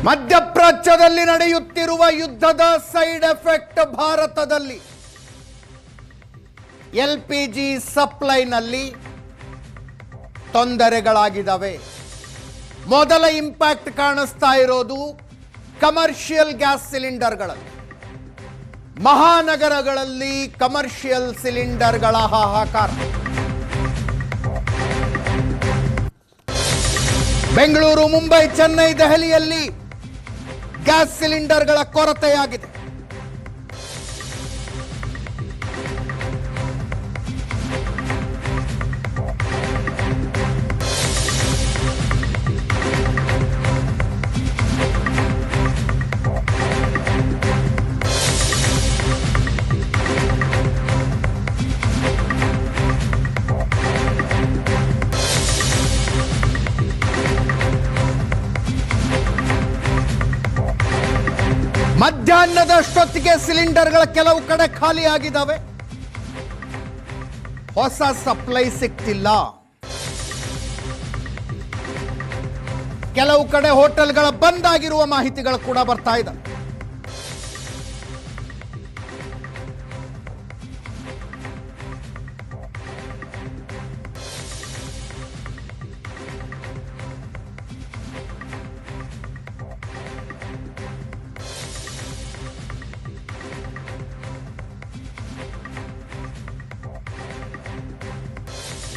ಮಧ್ಯಪ್ರಾಚ್ಯದಲ್ಲಿ ನಡೆಯುತ್ತಿರುವ ಯುದ್ಧದ side effect ಭಾರತದಲ್ಲಿ ಎಲ್ಪಿಜಿ ಸಪ್ಲೈನಲ್ಲಿ ತೊಂದರೆಗಳಾಗಿದ್ದಾವೆ. ಮೊದಲ ಇಂಪ್ಯಾಕ್ಟ್ ಕಾಣಿಸ್ತಾ ಇರೋದು ಕಮರ್ಷಿಯಲ್ ಗ್ಯಾಸ್ ಸಿಲಿಂಡರ್ಗಳಲ್ಲಿ. ಮಹಾನಗರಗಳಲ್ಲಿ ಕಮರ್ಷಿಯಲ್ ಸಿಲಿಂಡರ್ಗಳ ಹಾಹಾಕಾರ. ಬೆಂಗಳೂರು, ಮುಂಬೈ, ಚೆನ್ನೈ, ದೆಹಲಿಯಲ್ಲಿ ಗ್ಯಾಸ್ ಸಿಲಿಂಡರ್ಗಳ ಕೊರತೆಯಾಗಿದೆ. ಮಧ್ಯಾಹ್ನದಷ್ಟೊತ್ತಿಗೆ ಸಿಲಿಂಡರ್ಗಳ ಕೆಲವು ಕಡೆ ಖಾಲಿಯಾಗಿದ್ದಾವೆ. ಹೊಸ ಸಪ್ಲೈ ಸಿಗ್ತಿಲ್ಲ. ಕೆಲವು ಕಡೆ ಹೋಟೆಲ್ಗಳ ಬಂದ್ ಆಗಿರುವ ಮಾಹಿತಿಗಳು ಕೂಡ ಬರ್ತಾ ಇದೆ.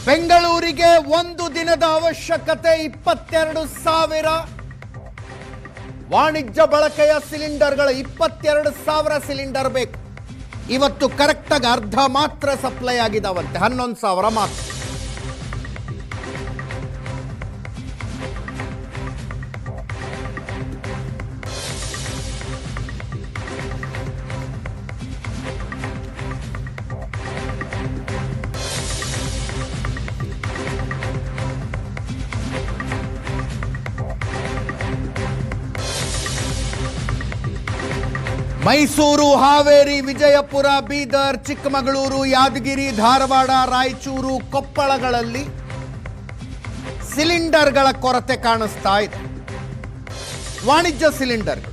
ಬೆಂಗಳೂರಿಗೆ ಒಂದು ದಿನದ ಅವಶ್ಯಕತೆ 22,000 ವಾಣಿಜ್ಯ ಬಳಕೆಯ ಸಿಲಿಂಡರ್ಗಳ 22,000 ಸಿಲಿಂಡರ್ ಬೇಕು. ಇವತ್ತು ಕರೆಕ್ಟಾಗಿ ಅರ್ಧ ಮಾತ್ರ ಸಪ್ಲೈ ಆಗಿದಾವಂತೆ, 11,000 ಮಾತ್ರ. ಮೈಸೂರು, ಹಾವೇರಿ, ವಿಜಯಪುರ, ಬೀದರ್, ಚಿಕ್ಕಮಗಳೂರು, ಯಾದಗಿರಿ, ಧಾರವಾಡ, ರಾಯಚೂರು, ಕೊಪ್ಪಳಗಳಲ್ಲಿ ಸಿಲಿಂಡರ್ಗಳ ಕೊರತೆ ಕಾಣಿಸ್ತಾ ಇದೆ. ವಾಣಿಜ್ಯ ಸಿಲಿಂಡರ್ಗಳು.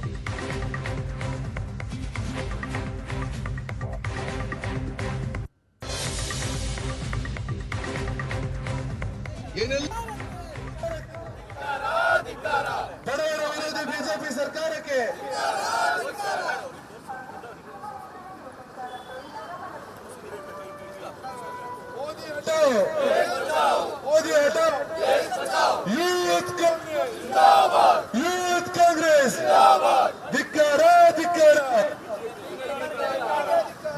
ಬಿಜೆಪಿ ಸರ್ಕಾರಕ್ಕೆ ಮೋದಿ ಹಠ. ಯೂತ್ ಕಾಂಗ್ರೆಸ್ ಧಿಕ್ಕಾರ ಧಿಕ್ಕಾರ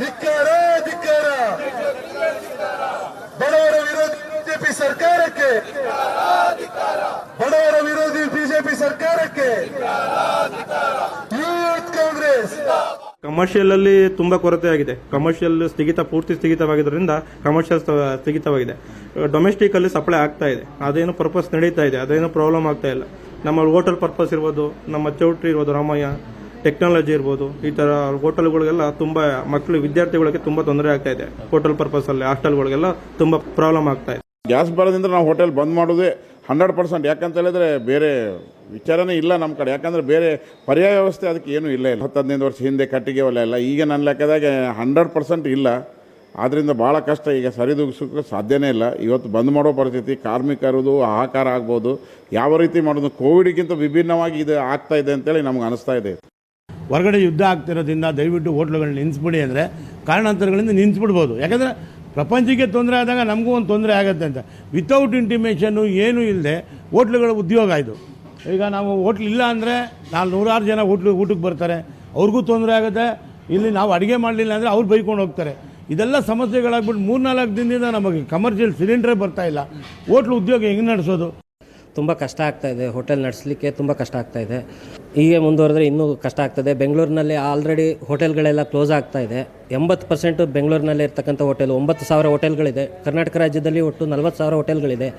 ಧಿಕ್ಕಾರ ಧಿಕ್ಕಾರ. ಬಡವರ ವಿರೋಧಿ ಬಿಜೆಪಿ ಸರ್ಕಾರಕ್ಕೆ, ಬಡವರ ವಿರೋಧಿ ಬಿಜೆಪಿ ಸರ್ಕಾರಕ್ಕೆ ಯೂತ್ ಕಾಂಗ್ರೆಸ್. ಕಮರ್ಷಿಯಲ್ ಅಲ್ಲಿ ತುಂಬಾ ಕೊರತೆ ಆಗಿದೆ. ಕಮರ್ಷಿಯಲ್ ಪೂರ್ತಿ ಸ್ಥಗಿತವಾಗಿದ್ದರಿಂದ ಕಮರ್ಷಿಯಲ್ ಸ್ಥಗಿತವಾಗಿದೆ. ಡೊಮೆಸ್ಟಿಕ್ ಅಲ್ಲಿ ಸಪ್ಲೈ ಆಗ್ತಾ ಇದೆ, ಅದೇನು ಪರ್ಪಸ್ ನಡೀತಾ ಇದೆ, ಅದೇನು ಪ್ರಾಬ್ಲಮ್ ಆಗ್ತಾ ಇಲ್ಲ. ನಮ್ಮ ಹೋಟೆಲ್ ಪರ್ಪಸ್ ಇರ್ಬೋದು, ನಮ್ಮ ಚೌಟ್ರಿ ಇರ್ಬೋದು, ರಾಮಯ್ಯ ಟೆಕ್ನಾಲಜಿ ಇರ್ಬೋದು, ಈ ತರ ಹೋಟೆಲ್ಗಳಿಗೆಲ್ಲ ತುಂಬಾ ಮಕ್ಕಳು ವಿದ್ಯಾರ್ಥಿಗಳಿಗೆ ತುಂಬಾ ತೊಂದರೆ ಆಗ್ತಾ ಇದೆ. ಹೋಟೆಲ್ ಪರ್ಪಸ್ ಅಲ್ಲಿ ಹಾಸ್ಟೆಲ್ಗಳಿಗೆಲ್ಲ ತುಂಬಾ ಪ್ರಾಬ್ಲಮ್ ಆಗ್ತಾ ಇದೆ. ಗ್ಯಾಸ್ ಬರೋದ್ರಿಂದ ನಾವು ಹೋಟೆಲ್ ಬಂದ್ ಮಾಡೋದೇ 100%. ಯಾಕಂತ ಹೇಳಿದ್ರೆ ಬೇರೆ ವಿಚಾರನೇ ಇಲ್ಲ ನಮ್ಮ ಕಡೆ. ಯಾಕಂದ್ರೆ ಬೇರೆ ಪರ್ಯಾಯ ವ್ಯವಸ್ಥೆ ಅದಕ್ಕೆ ಏನೂ ಇಲ್ಲ. 10-15 ವರ್ಷ ಹಿಂದೆ ಕಟ್ಟಿಗೆ ಒಲೆ ಎಲ್ಲ, ಈಗ ನನ್ನ ಲೆಕ್ಕದಾಗೆ 100% ಇಲ್ಲ. ಆದ್ದರಿಂದ ಭಾಳ ಕಷ್ಟ. ಈಗ ಸರಿದೂಗಿಸೋಕೆ ಸಾಧ್ಯನೇ ಇಲ್ಲ. ಇವತ್ತು ಬಂದ್ ಮಾಡೋ ಪರಿಸ್ಥಿತಿ, ಕಾರ್ಮಿಕರದು ಹಾಹಾಕಾರ ಆಗ್ಬೋದು. ಯಾವ ರೀತಿ ಮಾಡೋದು, ಕೋವಿಡ್ಗಿಂತ ವಿಭಿನ್ನವಾಗಿ ಇದು ಆಗ್ತಾ ಇದೆ ಅಂತೇಳಿ ನಮ್ಗೆ ಅನಿಸ್ತಾ ಇದೆ. ಹೊರಗಡೆ ಯುದ್ಧ ಆಗ್ತಿರೋದ್ರಿಂದ ದಯವಿಟ್ಟು ಹೋಟ್ಲುಗಳನ್ನ ನಿಲ್ಲಿಸ್ಬಿಡಿ ಅಂದರೆ ಕಾರಣಾಂತರಗಳಿಂದ ನಿಲ್ಲಿಸ್ಬಿಡ್ಬೋದು. ಯಾಕಂದರೆ ಪ್ರಪಂಚಕ್ಕೆ ತೊಂದರೆ ಆದಾಗ ನಮಗೂ ಒಂದು ತೊಂದರೆ ಆಗುತ್ತೆ ಅಂತ. ವಿತೌಟ್ ಇಂಟಿಮೇಷನ್ನು ಏನೂ ಇಲ್ಲದೆ ಹೋಟ್ಲುಗಳ ಉದ್ಯೋಗ ಇದು. ಈಗ ನಾವು ಹೋಟ್ಲ್ ಇಲ್ಲ ಅಂದರೆ ನೂರಾರು ಜನ ಊಟಕ್ಕೆ ಬರ್ತಾರೆ, ಅವ್ರಿಗೂ ತೊಂದರೆ ಆಗುತ್ತೆ. ಇಲ್ಲಿ ನಾವು ಅಡುಗೆ ಮಾಡಲಿಲ್ಲ ಅಂದರೆ ಅವ್ರು ಬೈಕೊಂಡು ಹೋಗ್ತಾರೆ. ಇದೆಲ್ಲ ಸಮಸ್ಯೆಗಳಾಗ್ಬಿಟ್ಟು 3-4 ದಿನದಿಂದ ನಮಗೆ ಕಮರ್ಷಿಯಲ್ ಸಿಲಿಂಡ್ರೇ ಬರ್ತಾ ಇಲ್ಲ. ಹೋಟ್ಲು ಉದ್ಯೋಗ ಹೆಂಗೆ ನಡೆಸೋದು? ತುಂಬ ಕಷ್ಟ ಆಗ್ತಾಯಿದೆ. ಹೋಟೆಲ್ ನಡೆಸಲಿಕ್ಕೆ ತುಂಬ ಕಷ್ಟ ಆಗ್ತಾಯಿದೆ. ಹೀಗೆ ಮುಂದುವರೆದ್ರೆ ಇನ್ನೂ ಕಷ್ಟ ಆಗ್ತದೆ. ಬೆಂಗಳೂರಿನಲ್ಲಿ ಆಲ್ರೆಡಿ ಹೋಟೆಲ್ಗಳೆಲ್ಲ ಕ್ಲೋಸ್ ಆಗ್ತಾಯಿದೆ. 80% ಬೆಂಗಳೂರಿನಲ್ಲೇ ಇರ್ತಕ್ಕಂಥ ಹೋಟೆಲ್, 9,000 ಹೋಟೆಲ್ಗಳಿದೆ. ಕರ್ನಾಟಕ ರಾಜ್ಯದಲ್ಲಿ ಒಟ್ಟು 40,000 ಹೋಟೆಲ್ಗಳಿದೆ.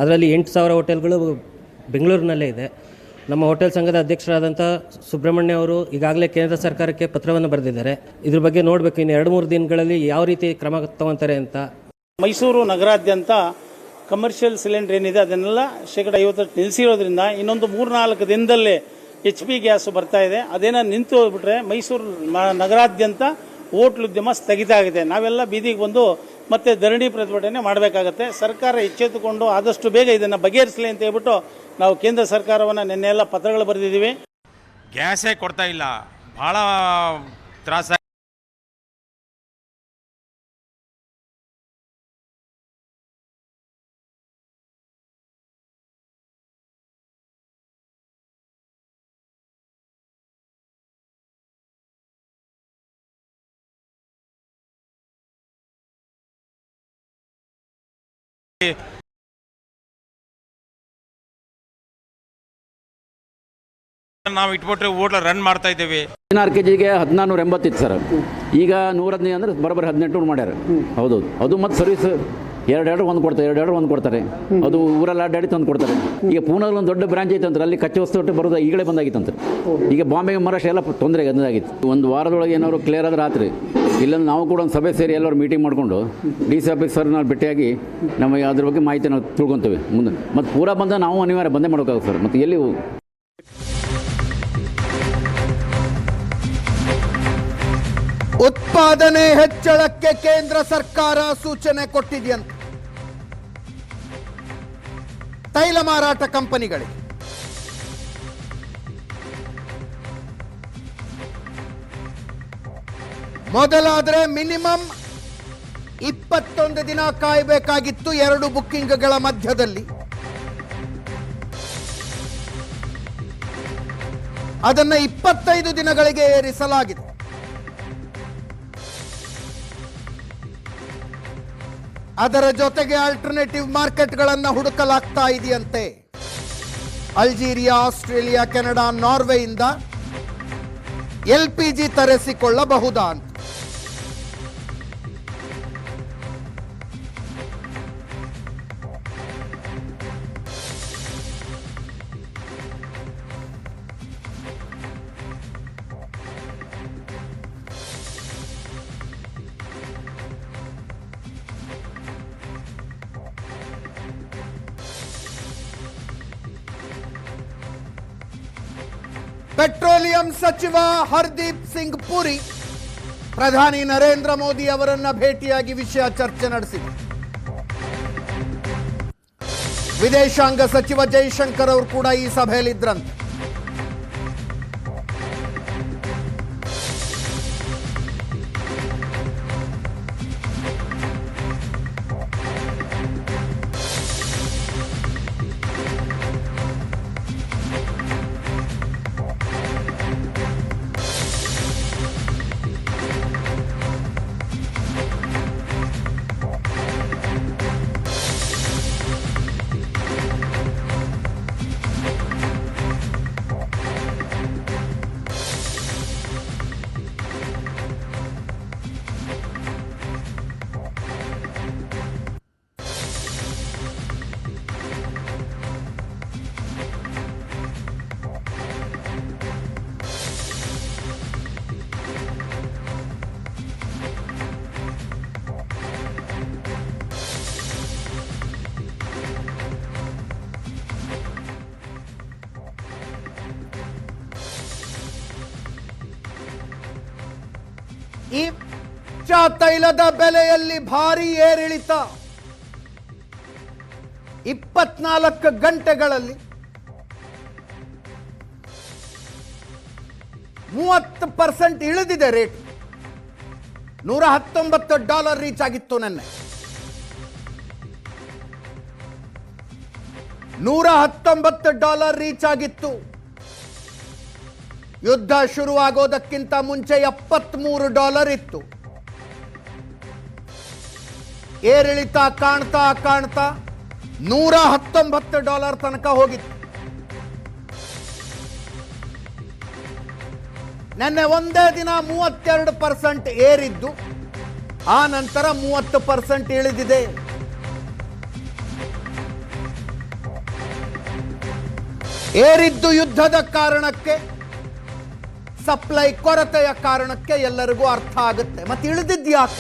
ಅದರಲ್ಲಿ 8,000 ಹೋಟೆಲ್ಗಳು ಬೆಂಗಳೂರಿನಲ್ಲೇ ಇದೆ. ನಮ್ಮ ಹೋಟೆಲ್ ಸಂಘದ ಅಧ್ಯಕ್ಷರಾದಂಥ ಸುಬ್ರಹ್ಮಣ್ಯ ಅವರು ಈಗಾಗಲೇ ಕೇಂದ್ರ ಸರ್ಕಾರಕ್ಕೆ ಪತ್ರವನ್ನು ಬರೆದಿದ್ದಾರೆ. ಇದ್ರ ಬಗ್ಗೆ ನೋಡಬೇಕು ಇನ್ನು 2-3 ದಿನಗಳಲ್ಲಿ ಯಾವ ರೀತಿ ಕ್ರಮ ತಗೊಳ್ತಾರೆ ಅಂತ. ಮೈಸೂರು ನಗರಾದ್ಯಂತ ಕಮರ್ಷಿಯಲ್ ಸಿಲಿಂಡರ್ ಏನಿದೆ ಅದನ್ನೆಲ್ಲ 50% ನಿಲ್ಲಿಸಿರೋದ್ರಿಂದ ಇನ್ನೊಂದು 3-4 ದಿನದಲ್ಲೇ HP ಗ್ಯಾಸ್ ಬರ್ತಾ ಇದೆ. ಅದೇನೋ ನಿಂತು ಹೋಗ್ಬಿಟ್ರೆ ಮೈಸೂರು ನಗರಾದ್ಯಂತ ಹೋಟ್ಲುದ್ಯಮ ಸ್ಥಗಿತ ಆಗಿದೆ. ನಾವೆಲ್ಲ ಬೀದಿಗೆ ಬಂದು ಮತ್ತೆ ಧರಣಿ ಪ್ರತಿಭಟನೆ ಮಾಡಬೇಕಾಗತ್ತೆ. ಸರ್ಕಾರ ಎಚ್ಚೆತ್ತುಕೊಂಡು ಆದಷ್ಟು ಬೇಗ ಇದನ್ನು ಬಗೆಹರಿಸಲಿ ಅಂತ ಹೇಳ್ಬಿಟ್ಟು ನಾವು ಕೇಂದ್ರ ಸರ್ಕಾರವನ್ನು ನಿನ್ನೆಲ್ಲ ಪತ್ರಗಳು ಬರೆದಿದ್ದೀವಿ. ಗ್ಯಾಸೇ ಕೊಡ್ತಾ ಇಲ್ಲ, ಭಾಳ ತ್ರಾಸ. ನಾವು ಇಟ್ಬಿಟ್ರೆ ಹೋಟ್ಲ ರನ್ ಮಾಡ್ತಾ ಇದ್ದೇವೆ. 16 kgಗೆ 1480 ಇತ್ತು ಸರ್, ಈಗ 115 ಅಂದರೆ ಬರೋಬ್ಬರಿ 18 ಮಾಡ್ಯಾರ. ಹೌದು, ಅದು ಮತ್ತು ಸರ್ವಿಸ್ ಎರಡು ಒಂದು ಕೊಡ್ತಾರೆ. ಅದು ಊರೆಲ್ಲ ಅಡ್ಡಾಡಿ ತಂದು ಕೊಡ್ತಾರೆ. ಈಗ ಪೂನಾದಲ್ಲಿ ಒಂದು ದೊಡ್ಡ ಬ್ರಾಂಚ್ ಐತಂದ್ರೆ ಅಲ್ಲಿ ಕಚ್ಚಾ ವಸ್ತು ಒಟ್ಟು ಬರೋದು ಈಗಲೇ ಬಂದಾಗಿತ್ತಂತೆ. ಈಗ ಬಾಂಬೆ ಮಹಾರಾಷ್ಟ್ರ ಎಲ್ಲ ತೊಂದರೆ ಆಗಿತ್ತು. ಒಂದು ವಾರದೊಳಗೆ ಏನಾದ್ರು ಕ್ಲಿಯರ್ ಆದ್ರೆ ರಾತ್ರಿ, ಇಲ್ಲಾಂದ್ರೆ ನಾವು ಕೂಡ ಒಂದು ಸಭೆ ಸೇರಿ ಎಲ್ಲರೂ ಮೀಟಿಂಗ್ ಮಾಡಿಕೊಂಡು DC ಆಫೀಸರ್ನ ಭೇಟಿಯಾಗಿ ನಮಗೆ ಅದ್ರ ಬಗ್ಗೆ ಮಾಹಿತಿ ನಾವು ತಿಳ್ಕೊತೀವಿ ಮುಂದೆ. ಮತ್ತು ಪೂರಾ ಬಂದ ನಾವು ಅನಿವಾರ್ಯ ಬಂದೇ ಮಾಡೋಕ್ಕಾಗುತ್ತೆ ಸರ್. ಮತ್ತು ಎಲ್ಲಿ ಉತ್ಪಾದನೆ ಹೆಚ್ಚಳಕ್ಕೆ ಕೇಂದ್ರ ಸರ್ಕಾರ ಸೂಚನೆ ಕೊಟ್ಟಿದೆಯಂತೆ ತೈಲ ಮಾರಾಟ ಕಂಪನಿಗಳಿಗೆ. ಮೊದಲಾದ್ರೆ ಮಿನಿಮಮ್ 21 ದಿನ ಕಾಯಬೇಕಾಗಿತ್ತು 2 ಬುಕ್ಕಿಂಗ್ಗಳ ಮಧ್ಯದಲ್ಲಿ. ಅದನ್ನು 25 ದಿನಗಳಿಗೆ ಏರಿಸಲಾಗಿದೆ. ಅದರ ಜೊತೆಗೆ ಆಲ್ಟರ್ನೇಟಿವ್ ಮಾರ್ಕೆಟ್ಗಳನ್ನು ಹುಡುಕಲಾಗ್ತಾ ಇದೆಯಂತೆ. ಅಲ್ಜೀರಿಯಾ, ಆಸ್ಟ್ರೇಲಿಯಾ, ಕೆನಡಾ, ನಾರ್ವೆಯಿಂದ LPG ತರಿಸಿಕೊಳ್ಳಬಹುದಾ ಅಂತ. ಪೆಟ್ರೋಲಿಯಂ ಸಚಿವ ಹರ್ದೀಪ್ ಸಿಂಗ್ ಪುರಿ ಪ್ರಧಾನಿ ನರೇಂದ್ರ ಮೋದಿ ಅವರನ್ನ ಭೇಟಿಯಾಗಿ ವಿಷಯ ಚರ್ಚೆ ನಡೆಸಿದರು. ವಿದೇಶಾಂಗ ಸಚಿವ ಜೈಶಂಕರ್ ಅವರು ಕೂಡ ಈ ಸಭೆಯಲ್ಲಿದ್ದರಂತೆ. ಈ ಕಚ್ಚಾ ತೈಲದ ಬೆಲೆಯಲ್ಲಿ ಭಾರಿ ಏರಿಳಿತ. 24 ಗಂಟೆಗಳಲ್ಲಿ 30% ಇಳಿದಿದೆ ರೇಟ್. $119 ರೀಚ್ ಆಗಿತ್ತು ನೆನ್ನೆ. $119 ರೀಚ್ ಆಗಿತ್ತು. ಯುದ್ಧ ಶುರುವಾಗೋದಕ್ಕಿಂತ ಮುಂಚೆ $73 ಇತ್ತು. ಏರಿಳಿತ ಕಾಣ್ತಾ ಕಾಣ್ತಾ $119 ತನಕ ಹೋಗಿತ್ತು. ನೆನ್ನೆ ಒಂದೇ ದಿನ 32% ಏರಿದ್ದು, ಆ ನಂತರ 30% ಇಳಿದಿದೆ. ಏರಿದ್ದು ಯುದ್ಧದ ಕಾರಣಕ್ಕೆ, ಸಪ್ಲೈ ಕೊರತೆಯ ಕಾರಣಕ್ಕೆ ಎಲ್ಲರಿಗೂ ಅರ್ಥ ಆಗುತ್ತೆ. ಮತ್ತೆ ಇಳಿದಿದ್ಯಾಕೆ,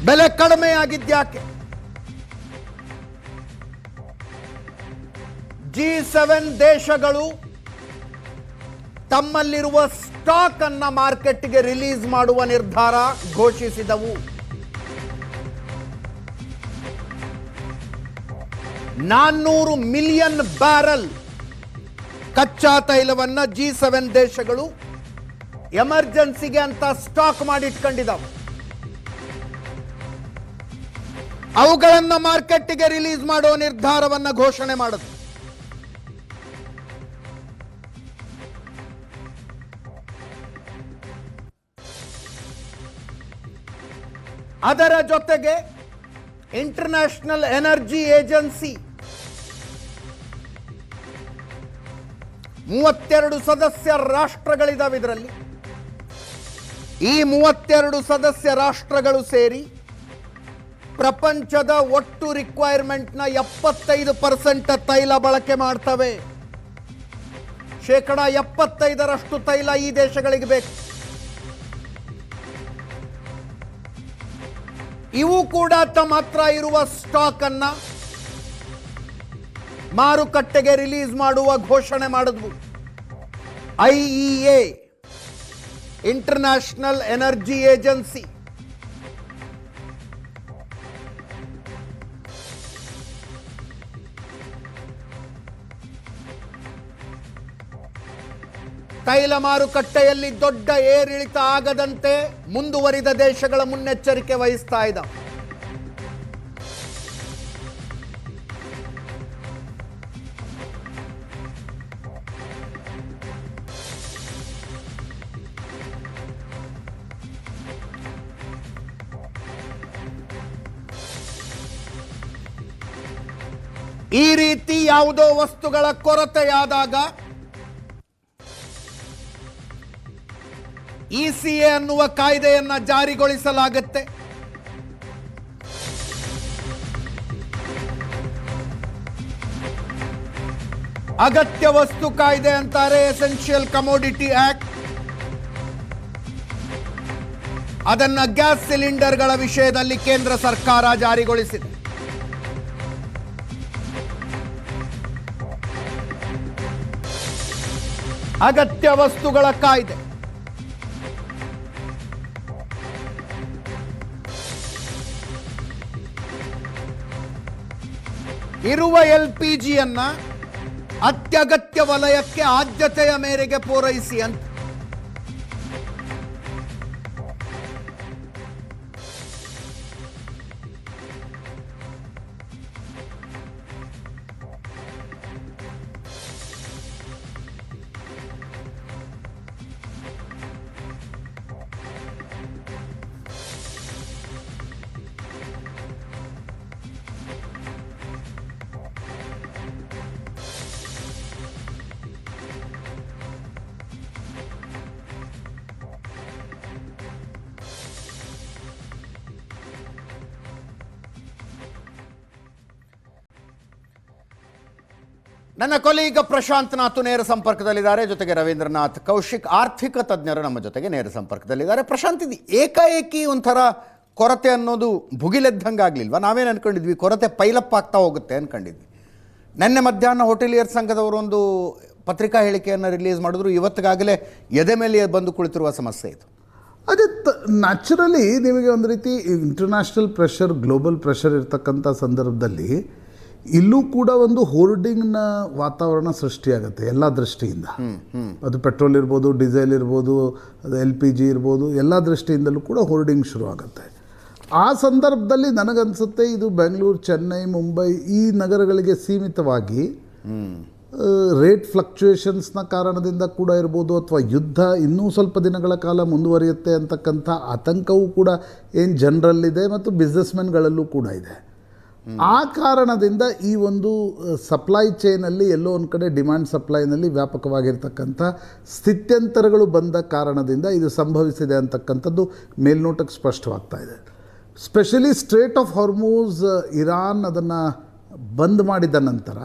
ಬೆಲೆ ಕಡಿಮೆ ಆಗಿದ್ಯಾಕೆ? G7 ದೇಶಗಳು ತಮ್ಮಲ್ಲಿರುವ ಸ್ಟಾಕ್ ಅನ್ನ ಮಾರ್ಕೆಟ್ಗೆ ರಿಲೀಸ್ ಮಾಡುವ ನಿರ್ಧಾರ ಘೋಷಿಸಿದವು. 400 ಮಿಲಿಯನ್ ಬ್ಯಾರಲ್ ಕಚ್ಚಾ ತೈಲವನ್ನ G7 ದೇಶಗಳು ಎಮರ್ಜೆನ್ಸಿಗೆ ಅಂತ ಸ್ಟಾಕ್ ಮಾಡಿಟ್ಕೊಂಡಿದ್ದಾವೆ. ಅವುಗಳನ್ನು ಮಾರ್ಕೆಟ್ಗೆ ರಿಲೀಸ್ ಮಾಡೋ ನಿರ್ಧಾರವನ್ನ ಘೋಷಣೆ ಮಾಡಿದ್ರು. ಅದರ ಜೊತೆಗೆ ಇಂಟರ್ನ್ಯಾಷನಲ್ ಎನರ್ಜಿ ಏಜೆನ್ಸಿ 32 ಸದಸ್ಯ ರಾಷ್ಟ್ರಗಳಿದಾವೆ. ಇದರಲ್ಲಿ ಈ 32 ಸದಸ್ಯ ರಾಷ್ಟ್ರಗಳು ಸೇರಿ ಪ್ರಪಂಚದ ಒಟ್ಟು ರಿಕ್ವೈರ್ಮೆಂಟ್ನ 75% ತೈಲ ಬಳಕೆ ಮಾಡ್ತವೆ. 75% ತೈಲ ಈ ದೇಶಗಳಿಗೆ ಬೇಕು. ಇವು ಕೂಡ ತಮ್ಮ ಹತ್ರ ಇರುವ ಸ್ಟಾಕ್ ಅನ್ನ ಮಾರುಕಟ್ಟೆಗೆ ರಿಲೀಸ್ ಮಾಡುವ ಘೋಷಣೆ ಮಾಡಿದ್ವು. IEA ಇಂಟರ್ನ್ಯಾಷನಲ್ ಎನರ್ಜಿ ಏಜೆನ್ಸಿ ತೈಲ ಮಾರುಕಟ್ಟೆಯಲ್ಲಿ ದೊಡ್ಡ ಏರಿಳಿತ ಆಗದಂತೆ ಮುಂದುವರಿದ ದೇಶಗಳ ಮುನ್ನೆಚ್ಚರಿಕೆ ವಹಿಸ್ತಾ ಇದ್ದಾವೆ. ಈ ರೀತಿ ಯಾವುದೋ ವಸ್ತುಗಳ ಕೊರತೆಯಾದಾಗ ECA ಅನ್ನುವ ಕಾಯ್ದೆಯನ್ನ ಜಾರಿಗೊಳಿಸಲಾಗುತ್ತೆ. ಅಗತ್ಯ ವಸ್ತು ಕಾಯ್ದೆ ಅಂತಾರೆ, ಎಸೆನ್ಷಿಯಲ್ ಕಮೋಡಿಟಿ ಆಕ್ಟ್. ಅದನ್ನ ಗ್ಯಾಸ್ ಸಿಲಿಂಡರ್ಗಳ ವಿಷಯದಲ್ಲಿ ಕೇಂದ್ರ ಸರ್ಕಾರ ಜಾರಿಗೊಳಿಸಿದೆ. ಅಗತ್ಯ ವಸ್ತುಗಳ ಕಾಯ್ದೆ ಇರುವ LPGಯನ್ನ ಅತ್ಯಗತ್ಯ ವಲಯಕ್ಕೆ ಆದ್ಯತೆಯ ಮೇರೆಗೆ ಪೂರೈಸಿ ಅಂತ. ನನ್ನ ಕೊಲೀಗ ಪ್ರಶಾಂತ್ ನಾಥ್ ನೇರ ಸಂಪರ್ಕದಲ್ಲಿದ್ದಾರೆ. ಜೊತೆಗೆ ರವೀಂದ್ರನಾಥ್ ಕೌಶಿಕ್ ಆರ್ಥಿಕ ತಜ್ಞರು ನಮ್ಮ ಜೊತೆಗೆ ನೇರ ಸಂಪರ್ಕದಲ್ಲಿದ್ದಾರೆ. ಪ್ರಶಾಂತ್, ಇದು ಏಕಾಏಕಿ ಒಂಥರ ಕೊರತೆ ಅನ್ನೋದು ಭುಗಿಲೆದ್ದಂಗೆ ಆಗಲಿಲ್ವಾ? ನಾವೇನು ಅನ್ಕೊಂಡಿದ್ವಿ, ಕೊರತೆ ಪೈಲಪ್ ಆಗ್ತಾ ಹೋಗುತ್ತೆ ಅನ್ಕೊಂಡಿದ್ವಿ. ನಿನ್ನೆ ಮಧ್ಯಾಹ್ನ ಹೋಟೆಲಿಯರ್ ಸಂಘದವರು ಒಂದು ಪತ್ರಿಕಾ ಹೇಳಿಕೆಯನ್ನು ರಿಲೀಸ್ ಮಾಡಿದ್ರು. ಇವತ್ತಿಗಾಗಲೇ ಎದೆ ಮೇಲೆ ಬಂದು ಕುಳಿತಿರುವ ಸಮಸ್ಯೆ ಇದು. ಅದೇ ನ್ಯಾಚುರಲಿ ನಿಮಗೆ ಒಂದು ರೀತಿ ಇಂಟರ್ನ್ಯಾಷನಲ್ ಪ್ರೆಷರ್, ಗ್ಲೋಬಲ್ ಪ್ರೆಷರ್ ಇರ್ತಕ್ಕಂಥ ಸಂದರ್ಭದಲ್ಲಿ ಇಲ್ಲೂ ಕೂಡ ಒಂದು ಹೋರ್ಡಿಂಗ್ನ ವಾತಾವರಣ ಸೃಷ್ಟಿಯಾಗುತ್ತೆ ಎಲ್ಲ ದೃಷ್ಟಿಯಿಂದ. ಅದು ಪೆಟ್ರೋಲ್ ಇರ್ಬೋದು, ಡೀಸೆಲ್ ಇರ್ಬೋದು, ಅದು LPG ಇರ್ಬೋದು, ಎಲ್ಲ ದೃಷ್ಟಿಯಿಂದಲೂ ಕೂಡ ಹೋರ್ಡಿಂಗ್ ಶುರು ಆಗುತ್ತೆ. ಆ ಸಂದರ್ಭದಲ್ಲಿ ನನಗನ್ಸುತ್ತೆ ಇದು ಬೆಂಗಳೂರು, ಚೆನ್ನೈ, ಮುಂಬೈ ಈ ನಗರಗಳಿಗೆ ಸೀಮಿತವಾಗಿ ರೇಟ್ ಫ್ಲಕ್ಚುಯೇಷನ್ಸ್ನ ಕಾರಣದಿಂದ ಕೂಡ ಇರ್ಬೋದು, ಅಥವಾ ಯುದ್ಧ ಇನ್ನೂ ಸ್ವಲ್ಪ ದಿನಗಳ ಕಾಲ ಮುಂದುವರಿಯುತ್ತೆ ಅಂತಕ್ಕಂಥ ಆತಂಕವೂ ಕೂಡ ಏನು ಜನರಲ್ಲಿದೆ ಮತ್ತು ಬಿಸ್ನೆಸ್ಮೆನ್ಗಳಲ್ಲೂ ಕೂಡ ಇದೆ. ಆ ಕಾರಣದಿಂದ ಈ ಒಂದು ಸಪ್ಲೈ ಚೈನಲ್ಲಿ ಎಲ್ಲೋ ಒಂದು ಕಡೆ ಡಿಮ್ಯಾಂಡ್ ಸಪ್ಲೈನಲ್ಲಿ ವ್ಯಾಪಕವಾಗಿರ್ತಕ್ಕಂಥ ಸ್ಥಿತ್ಯಂತರಗಳು ಬಂದ ಕಾರಣದಿಂದ ಇದು ಸಂಭವಿಸಿದೆ ಅಂತಕ್ಕಂಥದ್ದು ಮೇಲ್ನೋಟಕ್ಕೆ ಸ್ಪಷ್ಟವಾಗ್ತಾ ಇದೆ. Specially straight of Hormuz Iran ಅದನ್ನು ಬಂದ್ ಮಾಡಿದ ನಂತರ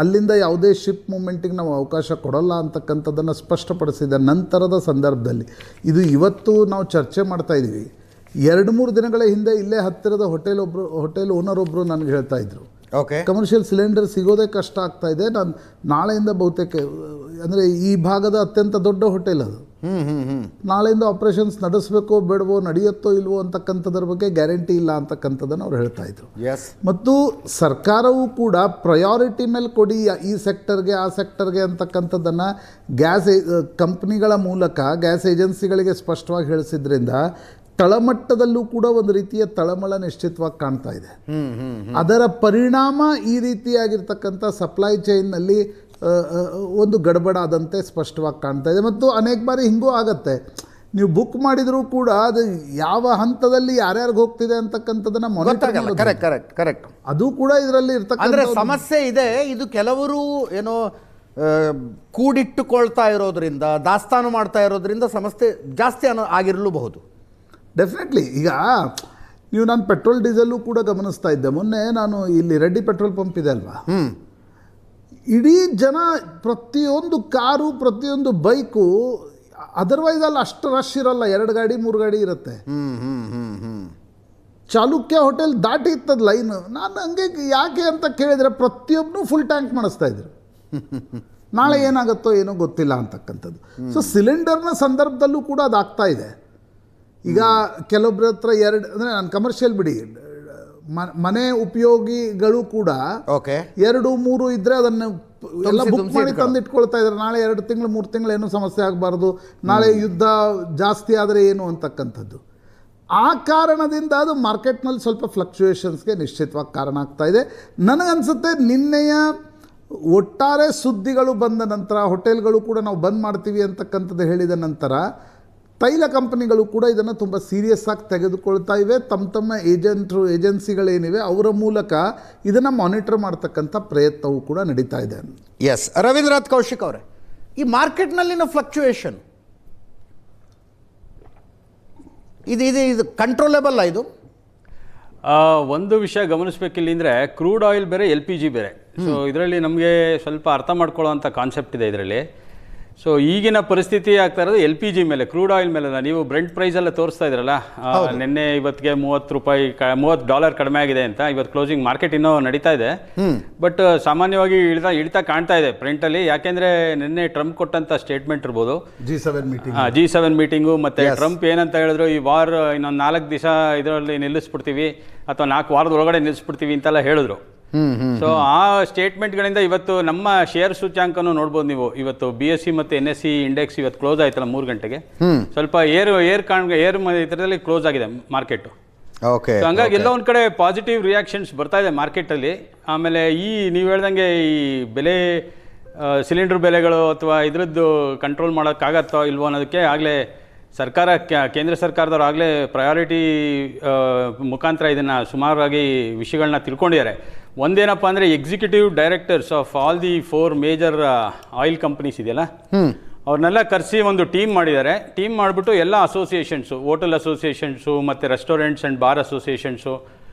ಅಲ್ಲಿಂದ ಯಾವುದೇ ಶಿಪ್ ಮೂಮೆಂಟಿಗೆ ನಾವು ಅವಕಾಶ ಕೊಡಲ್ಲ ಅಂತಕ್ಕಂಥದ್ದನ್ನು ಸ್ಪಷ್ಟಪಡಿಸಿದ ನಂತರದ ಸಂದರ್ಭದಲ್ಲಿ ಇದು ಇವತ್ತು ನಾವು ಚರ್ಚೆ ಮಾಡ್ತಾ ಇದ್ದೀವಿ. 2-3 ದಿನಗಳ ಹಿಂದೆ ಇಲ್ಲೇ ಹತ್ತಿರದ ಹೋಟೆಲ್ ಓನರ್ ಒಬ್ಬರು ನನಗೆ ಹೇಳ್ತಾ ಇದ್ರು, ಓಕೆ. ಕಮರ್ಷಿಯಲ್ ಸಿಲಿಂಡರ್ ಸಿಗೋದೇ ಕಷ್ಟ ಆಗ್ತಾ ಇದೆ. ನಾನು ನಾಳೆಯಿಂದ ಬಹುತೇಕ ಅಂದರೆ ಈ ಭಾಗದ ಅತ್ಯಂತ ದೊಡ್ಡ ಹೋಟೆಲ್ ಅದು. ನಾಳೆಯಿಂದ ಆಪರೇಷನ್ಸ್ ನಡೆಸಬೇಕೋ ಬೇಡವೋ, ನಡೆಯುತ್ತೋ ಇಲ್ವೋ ಅಂತಕ್ಕಂಥದ್ರ ಬಗ್ಗೆ ಗ್ಯಾರಂಟಿ ಇಲ್ಲ ಅಂತಕ್ಕಂಥದ್ದನ್ನು ಅವ್ರು ಹೇಳ್ತಾ ಇದ್ರು. ಮತ್ತು ಸರ್ಕಾರವೂ ಕೂಡ ಪ್ರಯಾರಿಟಿ ಮೇಲೆ ಕೊಡಿ ಈ ಸೆಕ್ಟರ್ಗೆ ಆ ಸೆಕ್ಟರ್ಗೆ ಅಂತಕ್ಕಂಥದ್ದನ್ನು ಗ್ಯಾಸ್ ಕಂಪ್ನಿಗಳ ಮೂಲಕ ಗ್ಯಾಸ್ ಏಜೆನ್ಸಿಗಳಿಗೆ ಸ್ಪಷ್ಟವಾಗಿ ಹೇಳಿಸಿದ್ರಿಂದ ತಳಮಟ್ಟದಲ್ಲೂ ಕೂಡ ಒಂದು ರೀತಿಯ ತಳಮಳ ನಿಶ್ಚಿತವಾಗಿ ಕಾಣ್ತಾ ಇದೆ. ಅದರ ಪರಿಣಾಮ ಈ ರೀತಿಯಾಗಿರ್ತಕ್ಕಂಥ ಸಪ್ಲೈ ಚೈನ್ನಲ್ಲಿ ಒಂದು ಗಡಬಡಾದಂತೆ ಸ್ಪಷ್ಟವಾಗಿ ಕಾಣ್ತಾ ಇದೆ. ಮತ್ತು ಅನೇಕ ಬಾರಿ ಹಿಂಗೂ ಆಗತ್ತೆ, ನೀವು ಬುಕ್ ಮಾಡಿದರೂ ಕೂಡ ಅದು ಯಾವ ಹಂತದಲ್ಲಿ ಯಾರ್ಯಾರಿಗೆ ಹೋಗ್ತಿದೆ ಅಂತಕ್ಕಂಥದ್ದನ್ನ ಕರೆಕ್ಟ್. ಅದು ಕೂಡ ಇದರಲ್ಲಿ ಇರ್ತಕ್ಕಂಥ ಸಮಸ್ಯೆ ಇದೆ. ಇದು ಕೆಲವರು ಏನೋ ಕೂಡಿಟ್ಟುಕೊಳ್ತಾ ಇರೋದ್ರಿಂದ, ದಾಸ್ತಾನು ಮಾಡ್ತಾ ಇರೋದ್ರಿಂದ ಸಮಸ್ಯೆ ಜಾಸ್ತಿ ಆಗಿರಲೂಬಹುದು. ಡೆಫಿನೆಟ್ಲಿ. ಈಗ ನೀವು ನಾನು ಪೆಟ್ರೋಲ್ ಡೀಸೆಲ್ಲೂ ಕೂಡ ಗಮನಿಸ್ತಾ ಇದ್ದೆ. ಮೊನ್ನೆ ನಾನು ಇಲ್ಲಿ ರೆಡ್ಡಿ ಪೆಟ್ರೋಲ್ ಪಂಪ್ ಇದೆ ಅಲ್ವಾ, ಇಡೀ ಜನ ಪ್ರತಿಯೊಂದು ಕಾರು ಪ್ರತಿಯೊಂದು ಬೈಕು, ಅದರ್ವೈಸ್ ಅಲ್ಲಿ ಅಷ್ಟು ರಶ್ ಇರಲ್ಲ, 2 ಗಾಡಿ 3 ಗಾಡಿ ಇರುತ್ತೆ. ಚಾಲುಕ್ಯ ಹೋಟೆಲ್ ದಾಟಿ ಇತ್ತದ ಲೈನ್. ನಾನು ಹಂಗೆ ಯಾಕೆ ಅಂತ ಕೇಳಿದರೆ ಪ್ರತಿಯೊಬ್ಬನು ಫುಲ್ ಟ್ಯಾಂಕ್ ಮಾಡಿಸ್ತಾ ಇದ್ರು. ನಾಳೆ ಏನಾಗುತ್ತೋ ಏನೋ ಗೊತ್ತಿಲ್ಲ ಅಂತಕ್ಕಂಥದ್ದು. ಸೊ ಸಿಲಿಂಡರ್ನ ಸಂದರ್ಭದಲ್ಲೂ ಕೂಡ ಅದಾಗ್ತಾ ಇದೆ. ಈಗ ಕೆಲವೊಬ್ಬರ ಹತ್ರ 2 ಅಂದರೆ ನಾನು ಕಮರ್ಷಿಯಲ್ ಬಿಡಿ, ಮನೆ ಉಪಯೋಗಿಗಳು ಕೂಡ 2 3 ಇದ್ದರೆ ಅದನ್ನು ಎಲ್ಲ ಬುಕ್ ಮಾಡಿ ತಂದು ಇಟ್ಕೊಳ್ತಾ ಇದ್ದಾರೆ. ನಾಳೆ 2 ತಿಂಗಳು 3 ತಿಂಗಳು ಏನೂ ಸಮಸ್ಯೆ ಆಗಬಾರ್ದು, ನಾಳೆ ಯುದ್ಧ ಜಾಸ್ತಿ ಆದರೆ ಏನು ಅಂತಕ್ಕಂಥದ್ದು. ಆ ಕಾರಣದಿಂದ ಅದು ಮಾರ್ಕೆಟ್ನಲ್ಲಿ ಸ್ವಲ್ಪ ಫ್ಲಕ್ಚುಯೇಷನ್ಸ್ಗೆ ನಿಶ್ಚಿತವಾಗಿ ಕಾರಣ ಆಗ್ತಾ ಇದೆ. ನನಗನ್ಸುತ್ತೆ ನಿನ್ನೆಯ ಒಟ್ಟಾರೆ ಸುದ್ದಿಗಳು ಬಂದ ನಂತರ, ಹೋಟೆಲ್ಗಳು ಕೂಡ ನಾವು ಬಂದ್ ಮಾಡ್ತೀವಿ ಅಂತಕ್ಕಂಥದ್ದು ಹೇಳಿದ ನಂತರ, ತೈಲ ಕಂಪನಿಗಳು ಕೂಡ ಇದನ್ನು ತುಂಬ ಸೀರಿಯಸ್ ಆಗಿ ತೆಗೆದುಕೊಳ್ತಾ ಇವೆ. ತಮ್ಮ ಏಜೆನ್ಸಿಗಳೇನಿವೆ ಅವರ ಮೂಲಕ ಇದನ್ನು ಮಾನಿಟರ್ ಮಾಡ್ತಕ್ಕಂಥ ಪ್ರಯತ್ನವೂ ಕೂಡ ನಡೀತಾ ಇದೆ. ಎಸ್, ರವೀಂದ್ರನಾಥ್ ಕೌಶಿಕ್ ಅವರೇ, ಈ ಮಾರ್ಕೆಟ್ನಲ್ಲಿನ ಫ್ಲಕ್ಚುಯೇಷನ್ ಇದು ಕಂಟ್ರೋಲೇಬಲ್ ಇದು? ಒಂದು ವಿಷಯ ಗಮನಿಸಬೇಕಿಲ್ಲಿ ಅಂದರೆ, ಕ್ರೂಡ್ ಆಯಿಲ್ ಬೇರೆ, LPG ಬೇರೆ. ಸೊ ಇದರಲ್ಲಿ ನಮಗೆ ಸ್ವಲ್ಪ ಅರ್ಥ ಮಾಡ್ಕೊಳ್ಳೋವಂಥ ಕಾನ್ಸೆಪ್ಟ್ ಇದೆ ಇದರಲ್ಲಿ. ಸೊ ಈಗಿನ ಪರಿಸ್ಥಿತಿ ಆಗ್ತಾ ಇರೋದು LPG ಮೇಲೆ, ಕ್ರೂಡ್ ಆಯಿಲ್ ಮೇಲೆ. ನೀವು ಬ್ರೆಂಟ್ ಪ್ರೈಸ್ ಎಲ್ಲ ತೋರಿಸ್ತಾ ಇದ್ರಲ್ಲ, ನಿನ್ನೆ ಇವತ್ತಿಗೆ $30 ಕಡಿಮೆ ಆಗಿದೆ ಅಂತ. ಇವತ್ತು ಕ್ಲೋಸಿಂಗ್ ಮಾರ್ಕೆಟ್ ಇನ್ನೂ ನಡೀತಾ ಇದೆ, ಬಟ್ ಸಾಮಾನ್ಯವಾಗಿ ಇಳಿತಾ ಕಾಣ್ತಾ ಇದೆ ಬ್ರೆಂಟಲ್ಲಿ. ಯಾಕೆಂದ್ರೆ ನಿನ್ನೆ ಟ್ರಂಪ್ ಕೊಟ್ಟಂತ ಸ್ಟೇಟ್ಮೆಂಟ್ ಇರ್ಬೋದು, G7 ಮೀಟಿಂಗು, ಮತ್ತೆ ಟ್ರಂಪ್ ಏನಂತ ಹೇಳಿದ್ರು, ಈ ವಾರ್ ಇನ್ನೊಂದು 4 ದಿವಸ ಇದರಲ್ಲಿ ನಿಲ್ಲಿಸ್ಬಿಡ್ತೀವಿ ಅಥವಾ 4 ವಾರದ ಒಳಗಡೆ ನಿಲ್ಲಿಸ್ಬಿಡ್ತೀವಿ ಅಂತೆಲ್ಲ ಹೇಳಿದ್ರು. ಸೊ ಆ ಸ್ಟೇಟ್ಮೆಂಟ್ಗಳಿಂದ ಇವತ್ತು ನಮ್ಮ ಶೇರ್ ಸೂಚ್ಯಾಂಕನೂ ನೋಡ್ಬೋದು ನೀವು. ಇವತ್ತು BSE ಮತ್ತು NSE ಇಂಡೆಕ್ಸ್ ಇವತ್ತು ಕ್ಲೋಸ್ ಆಯ್ತಲ್ಲ 3 ಗಂಟೆಗೆ, ಸ್ವಲ್ಪ ಏರ್ ಇದರಲ್ಲಿ ಕ್ಲೋಸ್ ಆಗಿದೆ ಮಾರ್ಕೆಟ್. ಹಂಗಾಗಿ ಎಲ್ಲ ಒಂದ್ ಕಡೆ ಪಾಸಿಟಿವ್ ರಿಯಾಕ್ಷನ್ಸ್ ಬರ್ತಾ ಇದೆ ಮಾರ್ಕೆಟಲ್ಲಿ. ಆಮೇಲೆ ನೀವು ಹೇಳ್ದಂಗೆ ಈ ಬೆಲೆ, ಸಿಲಿಂಡರ್ ಬೆಲೆಗಳು ಅಥವಾ ಇದ್ರದ್ದು ಕಂಟ್ರೋಲ್ ಮಾಡೋಕ್ಕಾಗತ್ತೋ ಇಲ್ವೋ ಅನ್ನೋದಕ್ಕೆ ಆಗಲೇ ಸರ್ಕಾರ, ಕೇಂದ್ರ ಸರ್ಕಾರದವ್ರು ಆಗಲೇ ಪ್ರಯಾರಿಟಿ ಮುಖಾಂತರ ಇದನ್ನು ಸುಮಾರಾಗಿ ವಿಷಯಗಳನ್ನ ತಿಳ್ಕೊಂಡಿದ್ದಾರೆ. ಒಂದೇನಪ್ಪ ಅಂದರೆ, executive directors of all the 4 major oil companies ಇದೆಯಲ್ಲ, ಅವ್ರನ್ನೆಲ್ಲ ಕರೆಸಿ ಒಂದು ಟೀಮ್ ಮಾಡಿದ್ದಾರೆ. ಟೀಮ್ ಮಾಡಿಬಿಟ್ಟು ಎಲ್ಲ ಅಸೋಸಿಯೇಷನ್ಸು, ಹೋಟೆಲ್ ಅಸೋಸಿಯೇಷನ್ಸು ಮತ್ತು ರೆಸ್ಟೋರೆಂಟ್ಸ್ ಆ್ಯಂಡ್ ಬಾರ್ ಅಸೋಸಿಯೇಷನ್ಸು,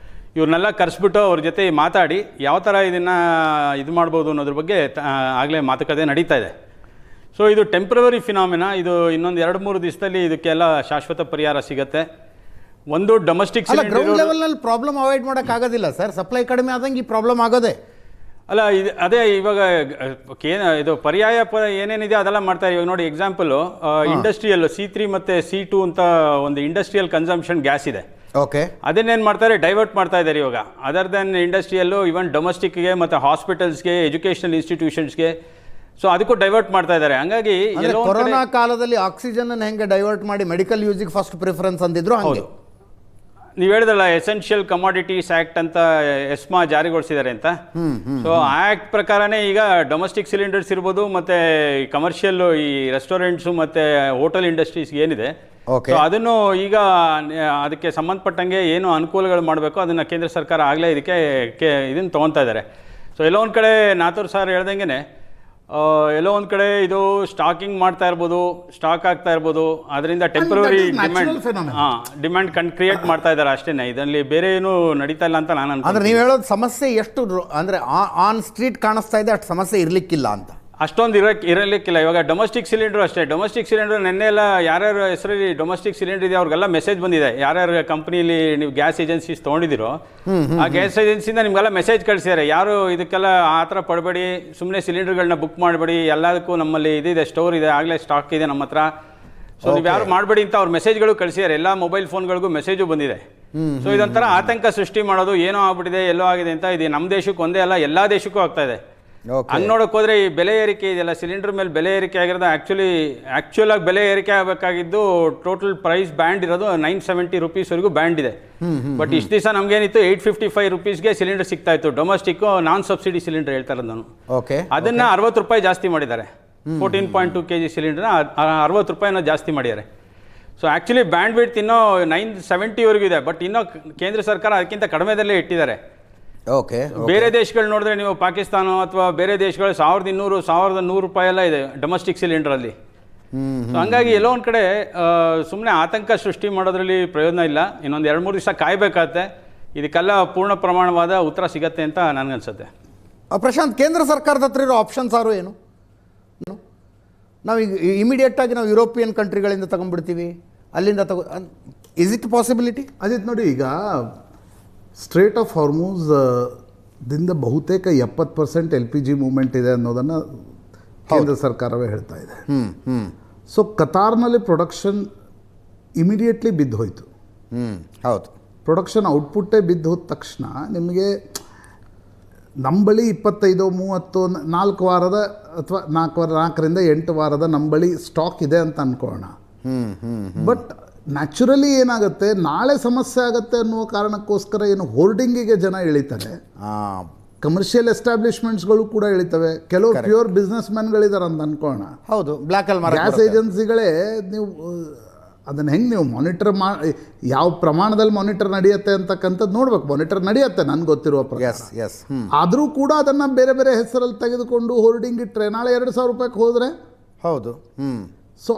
ಇವ್ರನ್ನೆಲ್ಲ ಕರೆಸ್ಬಿಟ್ಟು ಅವ್ರ ಜೊತೆ ಮಾತಾಡಿ ಯಾವ ಥರ ಇದನ್ನು ಇದು ಮಾಡ್ಬೋದು ಅನ್ನೋದ್ರ ಬಗ್ಗೆ ಆಗಲೇ ಮಾತುಕತೆ ನಡೀತಾ ಇದೆ. ಸೊ ಇದು ಟೆಂಪ್ರವರಿ ಫಿನಾಮಿನಾ. ಇದು ಇನ್ನೊಂದು 2-3 ದಿವಸದಲ್ಲಿ ಇದಕ್ಕೆಲ್ಲ ಶಾಶ್ವತ ಪರಿಹಾರ ಸಿಗುತ್ತೆ. ಒಂದು ಡೊಮೆಸ್ಟಿಕ್ ಗ್ರೌಂಡ್ ಲೆವೆಲ್ನಲ್ಲಿ ಪ್ರಾಬ್ಲಮ್ ಅವಾಯ್ಡ್ ಮಾಡೋಕ್ಕಾಗೋದಿಲ್ಲ ಸರ್. ಸಪ್ಲೈ ಕಡಿಮೆ ಆದಂಗೆ ಈ ಪ್ರಾಬ್ಲಮ್ ಆಗೋದೇ ಅಲ್ಲ. ಅದೇ ಇವಾಗ ಇದು ಪರ್ಯಾಯ ಏನೇನಿದೆ ಅದೆಲ್ಲ ಮಾಡ್ತಾರೆ. ಇವಾಗ ನೋಡಿ, ಎಕ್ಸಾಂಪಲು ಇಂಡಸ್ಟ್ರಿಯಲ್ C3 ಮತ್ತು C2 ಅಂತ ಒಂದು ಇಂಡಸ್ಟ್ರಿಯಲ್ ಕನ್ಸಂಪ್ಷನ್ ಗ್ಯಾಸ್ ಇದೆ. ಅದನ್ನೇನು ಮಾಡ್ತಾರೆ, ಡೈವರ್ಟ್ ಮಾಡ್ತಾ ಇದ್ದಾರೆ ಇವಾಗ. ಅದರ್ ದೆನ್ ಇಂಡಸ್ಟ್ರಿಯಲ್ಲು, ಇವನ್ ಡೊಮೆಸ್ಟಿಕ್ಗೆ ಮತ್ತು ಹಾಸ್ಪಿಟಲ್ಸ್ಗೆ, ಎಜುಕೇಷನಲ್ ಇನ್ಸ್ಟಿಟ್ಯೂಷನ್ಸ್ಗೆ, ಸೊ ಅದಕ್ಕೂ ಡೈವರ್ಟ್ ಮಾಡ್ತಾ ಇದ್ದಾರೆ. ಹಂಗಾಗಿ ಕೊರೋನಾ ಕಾಲದಲ್ಲಿ ಆಕ್ಸಿಜನ್ ಹೆಂಗೆ ಡೈವರ್ಟ್ ಮಾಡಿ ಮೆಡಿಕಲ್ ಯೂಸಿಗೆ ಫಸ್ಟ್ ಪ್ರಿಫರೆನ್ಸ್ ಅಂದಿದ್ರು. ಹೌದು, ನೀವು ಹೇಳಿದ್ರಲ್ಲ ಎಸೆನ್ಷಿಯಲ್ ಕಮಾಡಿಟೀಸ್ ಆಕ್ಟ್ ಅಂತ ಎಸ್ಮಾ ಜಾರಿಗೊಳಿಸಿದ್ದಾರೆ ಅಂತ. ಸೊ ಆ ಆಕ್ಟ್ ಪ್ರಕಾರನೇ ಈಗ ಡೊಮೆಸ್ಟಿಕ್ ಸಿಲಿಂಡರ್ಸ್ ಇರ್ಬೋದು, ಮತ್ತೆ ಕಮರ್ಷಿಯಲ್ ಈ ರೆಸ್ಟೋರೆಂಟ್ಸು ಮತ್ತೆ ಹೋಟೆಲ್ ಇಂಡಸ್ಟ್ರೀಸ್ ಏನಿದೆ, ಸೊ ಅದನ್ನು ಈಗ ಅದಕ್ಕೆ ಸಂಬಂಧಪಟ್ಟಂಗೆ ಏನು ಅನುಕೂಲಗಳು ಮಾಡಬೇಕು ಅದನ್ನ ಕೇಂದ್ರ ಸರ್ಕಾರ ಆಗಲೇ ಇದಕ್ಕೆ ಇದನ್ನು ತಗೊತಾ ಇದ್ದಾರೆ. ಸೊ ಎಲ್ಲೋ ಒಂದು ಕಡೆ ನಾಥೂರ್ ಸರ್ ಹೇಳ್ದಂಗೆ, ಎಲ್ಲೋ ಒಂದು ಕಡೆ ಇದು ಸ್ಟಾಕಿಂಗ್ ಮಾಡ್ತಾ ಇರ್ಬೋದು, ಸ್ಟಾಕ್ ಆಗ್ತಾ ಇರ್ಬೋದು, ಅದರಿಂದ ಟೆಂಪ್ರವರಿ ಡಿಮ್ಯಾಂಡ್ ಕ್ರಿಯೇಟ್ ಮಾಡ್ತಾ ಇದ್ದಾರೆ ಅಷ್ಟೇನೆ. ಇದರಲ್ಲಿ ಬೇರೆ ಏನು ನಡೀತಾ ಇಲ್ಲ ಅಂತ ನಾನು ಅಂದ್ರೆ ನೀವು ಹೇಳೋದು ಸಮಸ್ಯೆ ಎಷ್ಟು ಅಂದ್ರೆ ಆನ್ ಸ್ಟ್ರೀಟ್ ಕಾಣಿಸ್ತಾ ಇದೆ, ಅಷ್ಟು ಸಮಸ್ಯೆ ಇರ್ಲಿಕ್ಕಿಲ್ಲ ಅಂತ. ಅಷ್ಟೊಂದು ಇರಲಿಕ್ಕಿಲ್ಲ. ಇವಾಗ ಡೊಮೆಸ್ಟಿಕ್ ಸಿಲಿಂಡರ್ ಅಷ್ಟೇ. ಡೊಮೆಸ್ಟಿಕ್ ಸಿಲಿಂಡರ್ ನೆನ್ನೆ ಎಲ್ಲ ಯಾರ್ಯಾರ ಹೆಸರಲ್ಲಿ ಡೊಮೆಸ್ಟಿಕ್ ಸಿಲಿಂಡರ್ ಇದೆ ಅವ್ರಿಗೆಲ್ಲ ಮೆಸೇಜ್ ಬಂದಿದೆ. ಯಾರ್ಯಾರ ಕಂಪ್ನಿಲಿ ನೀವು ಗ್ಯಾಸ್ ಏಜೆನ್ಸೀಸ್ ತೊಗೊಂಡಿದ್ದೀರೋ ಆ ಗ್ಯಾಸ್ ಏಜೆನ್ಸಿಯಿಂದ ನಿಮಗೆಲ್ಲ ಮೆಸೇಜ್ ಕಳಿಸಿದ್ದಾರೆ, ಯಾರು ಇದಕ್ಕೆಲ್ಲ ಆ ಥರ ಪಡಬೇಡಿ, ಸುಮ್ಮನೆ ಸಿಲಿಂಡರ್ಗಳನ್ನ ಬುಕ್ ಮಾಡಬೇಡಿ, ಎಲ್ಲದಕ್ಕೂ ನಮ್ಮಲ್ಲಿ ಇದಿದೆ, ಸ್ಟೋರ್ ಇದೆ, ಆಗಲೇ ಸ್ಟಾಕ್ ಇದೆ ನಮ್ಮ ಹತ್ರ, ಸೊ ನೀವು ಯಾರು ಮಾಡಬೇಡಿ ಅಂತ ಅವ್ರ ಮೆಸೇಜ್ಗಳು ಕಳಿಸಿದ್ದಾರೆ. ಎಲ್ಲ ಮೊಬೈಲ್ ಫೋನ್ಗಳಿಗೂ ಮೆಸೇಜು ಬಂದಿದೆ. ಸೊ ಇದೊಂಥರ ಆತಂಕ ಸೃಷ್ಟಿ ಮಾಡೋದು, ಏನೋ ಆಗ್ಬಿಟ್ಟಿದೆ, ಎಲ್ಲೋ ಆಗಿದೆ ಅಂತ. ಇದು ನಮ್ಮ ದೇಶಕ್ಕೆ ಒಂದೇ ಅಲ್ಲ, ಎಲ್ಲ ದೇಶಕ್ಕೂ ಆಗ್ತಾ ಇದೆ. ಹಂಗೆ ನೋಡೋಕೆ ಹೋದರೆ ಈ ಬೆಲೆ ಏರಿಕೆ ಇದೆಯಲ್ಲ, ಸಿಲಿಂಡರ್ ಮೇಲೆ ಬೆಲೆ ಏರಿಕೆ ಆಗಿರೋದು ಆ್ಯಕ್ಚುಲ್ ಆಗಿ ಬೆಲೆ ಏರಿಕೆ ಆಗಬೇಕಾಗಿದ್ದು ಟೋಟಲ್ ಪ್ರೈಸ್ ಬ್ಯಾಂಡ್ ಇರೋದು 970 ರೂಪೀಸ್ವರೆಗೂ ಬ್ಯಾಂಡ್ ಇದೆ. ಬಟ್ ಇಷ್ಟು ದಿವಸ ನಮಗೇನಿತ್ತು 855 ರೂಪೀಸ್ಗೆ ಸಿಲಿಂಡರ್ ಸಿಗ್ತಾ ಇತ್ತು. ಡೊಮೆಸ್ಟಿಕ್ಕು ನಾನ್ ಸಬ್ಸಿಡಿ ಸಿಲಿಂಡರ್ ಹೇಳ್ತಾ ಇರೋದು ನಾನು. ಅದನ್ನ 60 ರೂಪಾಯಿ ಜಾಸ್ತಿ ಮಾಡಿದ್ದಾರೆ. 14.2 kg ಸಿಲಿಂಡರ್ನ 60 ರೂಪಾಯಿನ ಜಾಸ್ತಿ ಮಾಡಿದ್ದಾರೆ. ಸೊ ಆ್ಯಕ್ಚುಲಿ ಬ್ಯಾಂಡ್ ವಿಡ್ತ್ ಇನ್ನೂ 970ವರೆಗೂ ಇದೆ. ಬಟ್ ಇನ್ನೂ ಕೇಂದ್ರ ಸರ್ಕಾರ ಅದಕ್ಕಿಂತ ಕಡಿಮೆದಲ್ಲೇ ಇಟ್ಟಿದ್ದಾರೆ. ಬೇರೆ ದೇಶಗಳು ನೋಡಿದ್ರೆ ನೀವು ಪಾಕಿಸ್ತಾನ ಅಥವಾ ಬೇರೆ ದೇಶಗಳು 1200, 1100 ರೂಪಾಯಿ ಎಲ್ಲ ಇದೆ ಡೊಮೆಸ್ಟಿಕ್ ಸಿಲಿಂಡರಲ್ಲಿ. ಸೊ ಹಂಗಾಗಿ ಎಲ್ಲೋ ಒಂದು ಕಡೆ ಸುಮ್ಮನೆ ಆತಂಕ ಸೃಷ್ಟಿ ಮಾಡೋದ್ರಲ್ಲಿ ಪ್ರಯೋಜನ ಇಲ್ಲ. ಇನ್ನೊಂದು 2-3 ದಿವಸ ಕಾಯಬೇಕಾಗತ್ತೆ. ಇದಕ್ಕೆಲ್ಲ ಪೂರ್ಣ ಪ್ರಮಾಣವಾದ ಉತ್ತರ ಸಿಗತ್ತೆ ಅಂತ ನನಗನ್ಸುತ್ತೆ. ಪ್ರಶಾಂತ್, ಕೇಂದ್ರ ಸರ್ಕಾರದ ಹತ್ರ ಇರೋ ಆಪ್ಷನ್ಸ್ ಯಾರು ಏನು? ನಾವು ಈಗ ಇಮಿಡಿಯೇಟಾಗಿ ನಾವು ಯುರೋಪಿಯನ್ ಕಂಟ್ರಿಗಳಿಂದ ತಗೊಂಡ್ಬಿಡ್ತೀವಿ, ಅಲ್ಲಿಂದ ಇಸ್ ಇಟ್ ಪಾಸಿಬಿಲಿಟಿ? ಅದಿತ್ತು ನೋಡಿ, ಈಗ ಸ್ಟ್ರೇಟ್ ಆಫ್ ಹಾರ್ಮೂಸ್ ದಿಂದ ಬಹುತೇಕ 70% LPG ಮೂವ್ಮೆಂಟ್ ಇದೆ ಅನ್ನೋದನ್ನು ಕೇಂದ್ರ ಸರ್ಕಾರವೇ ಹೇಳ್ತಾ ಇದೆ. ಸೊ ಕತಾರ್ನಲ್ಲಿ ಪ್ರೊಡಕ್ಷನ್ ಇಮಿಡಿಯೇಟ್ಲಿ ಬಿದ್ದು ಹೋಯಿತು. ಹೌದು, ಪ್ರೊಡಕ್ಷನ್ ಔಟ್ಪುಟ್ಟೇ ಬಿದ್ದು ಹೋದ ತಕ್ಷಣ ನಿಮಗೆ ನಮ್ಮ ಬಳಿ 25-30 4 ವಾರದ ಅಥವಾ 4ರಿಂದ 8 ವಾರದ ನಮ್ಮ ಬಳಿ ಸ್ಟಾಕ್ ಇದೆ ಅಂತ ಅಂದ್ಕೊಳ್ಳೋಣ. ಬಟ್ ನ್ಯಾಚುರಲಿ ಏನಾಗುತ್ತೆ, ನಾಳೆ ಸಮಸ್ಯೆ ಆಗುತ್ತೆ ಅನ್ನುವ ಕಾರಣಕ್ಕೋಸ್ಕರ ಏನು ಹೋರ್ಡಿಂಗಿಗೆ ಜನ ಇಳಿತಾರೆ. ಕಮರ್ಷಿಯಲ್ ಎಸ್ಟಾಬ್ಲಿಷ್ಮೆಂಟ್ಸ್ಗಳು ಕೂಡ ಇಳಿತವೆ. ಕೆಲವು ಪ್ಯೂರ್ ಬಿಸ್ನೆಸ್ ಮ್ಯಾನ್ಗಳಿದ್ದಾರೆ ಅಂತ ಅಂದ್ಕೊಳ್ಳೋಣ. ಹೌದು, ಬ್ಲ್ಯಾಕಲ್ಲಿ ಗ್ಯಾಸ್ ಏಜೆನ್ಸಿಗಳೇ ನೀವು ಅದನ್ನು ಹೆಂಗೆ ನೀವು ಮಾನಿಟರ್ ಯಾವ ಪ್ರಮಾಣದಲ್ಲಿ ಮಾನಿಟರ್ ನಡೆಯುತ್ತೆ ಅಂತಕ್ಕಂಥದ್ದು ನೋಡ್ಬೇಕು. ಮಾನಿಟರ್ ನಡೆಯುತ್ತೆ ನನಗೆ ಗೊತ್ತಿರುವ ಪ್ರಕಾರ. ಆದರೂ ಕೂಡ ಅದನ್ನು ಬೇರೆ ಬೇರೆ ಹೆಸರಲ್ಲಿ ತೆಗೆದುಕೊಂಡು ಹೋರ್ಡಿಂಗ್ ಇಟ್ಟರೆ ನಾಳೆ 2000 ರೂಪಾಯಿಗೆ ಹೋದರೆ ಹೌದು. ಸೊ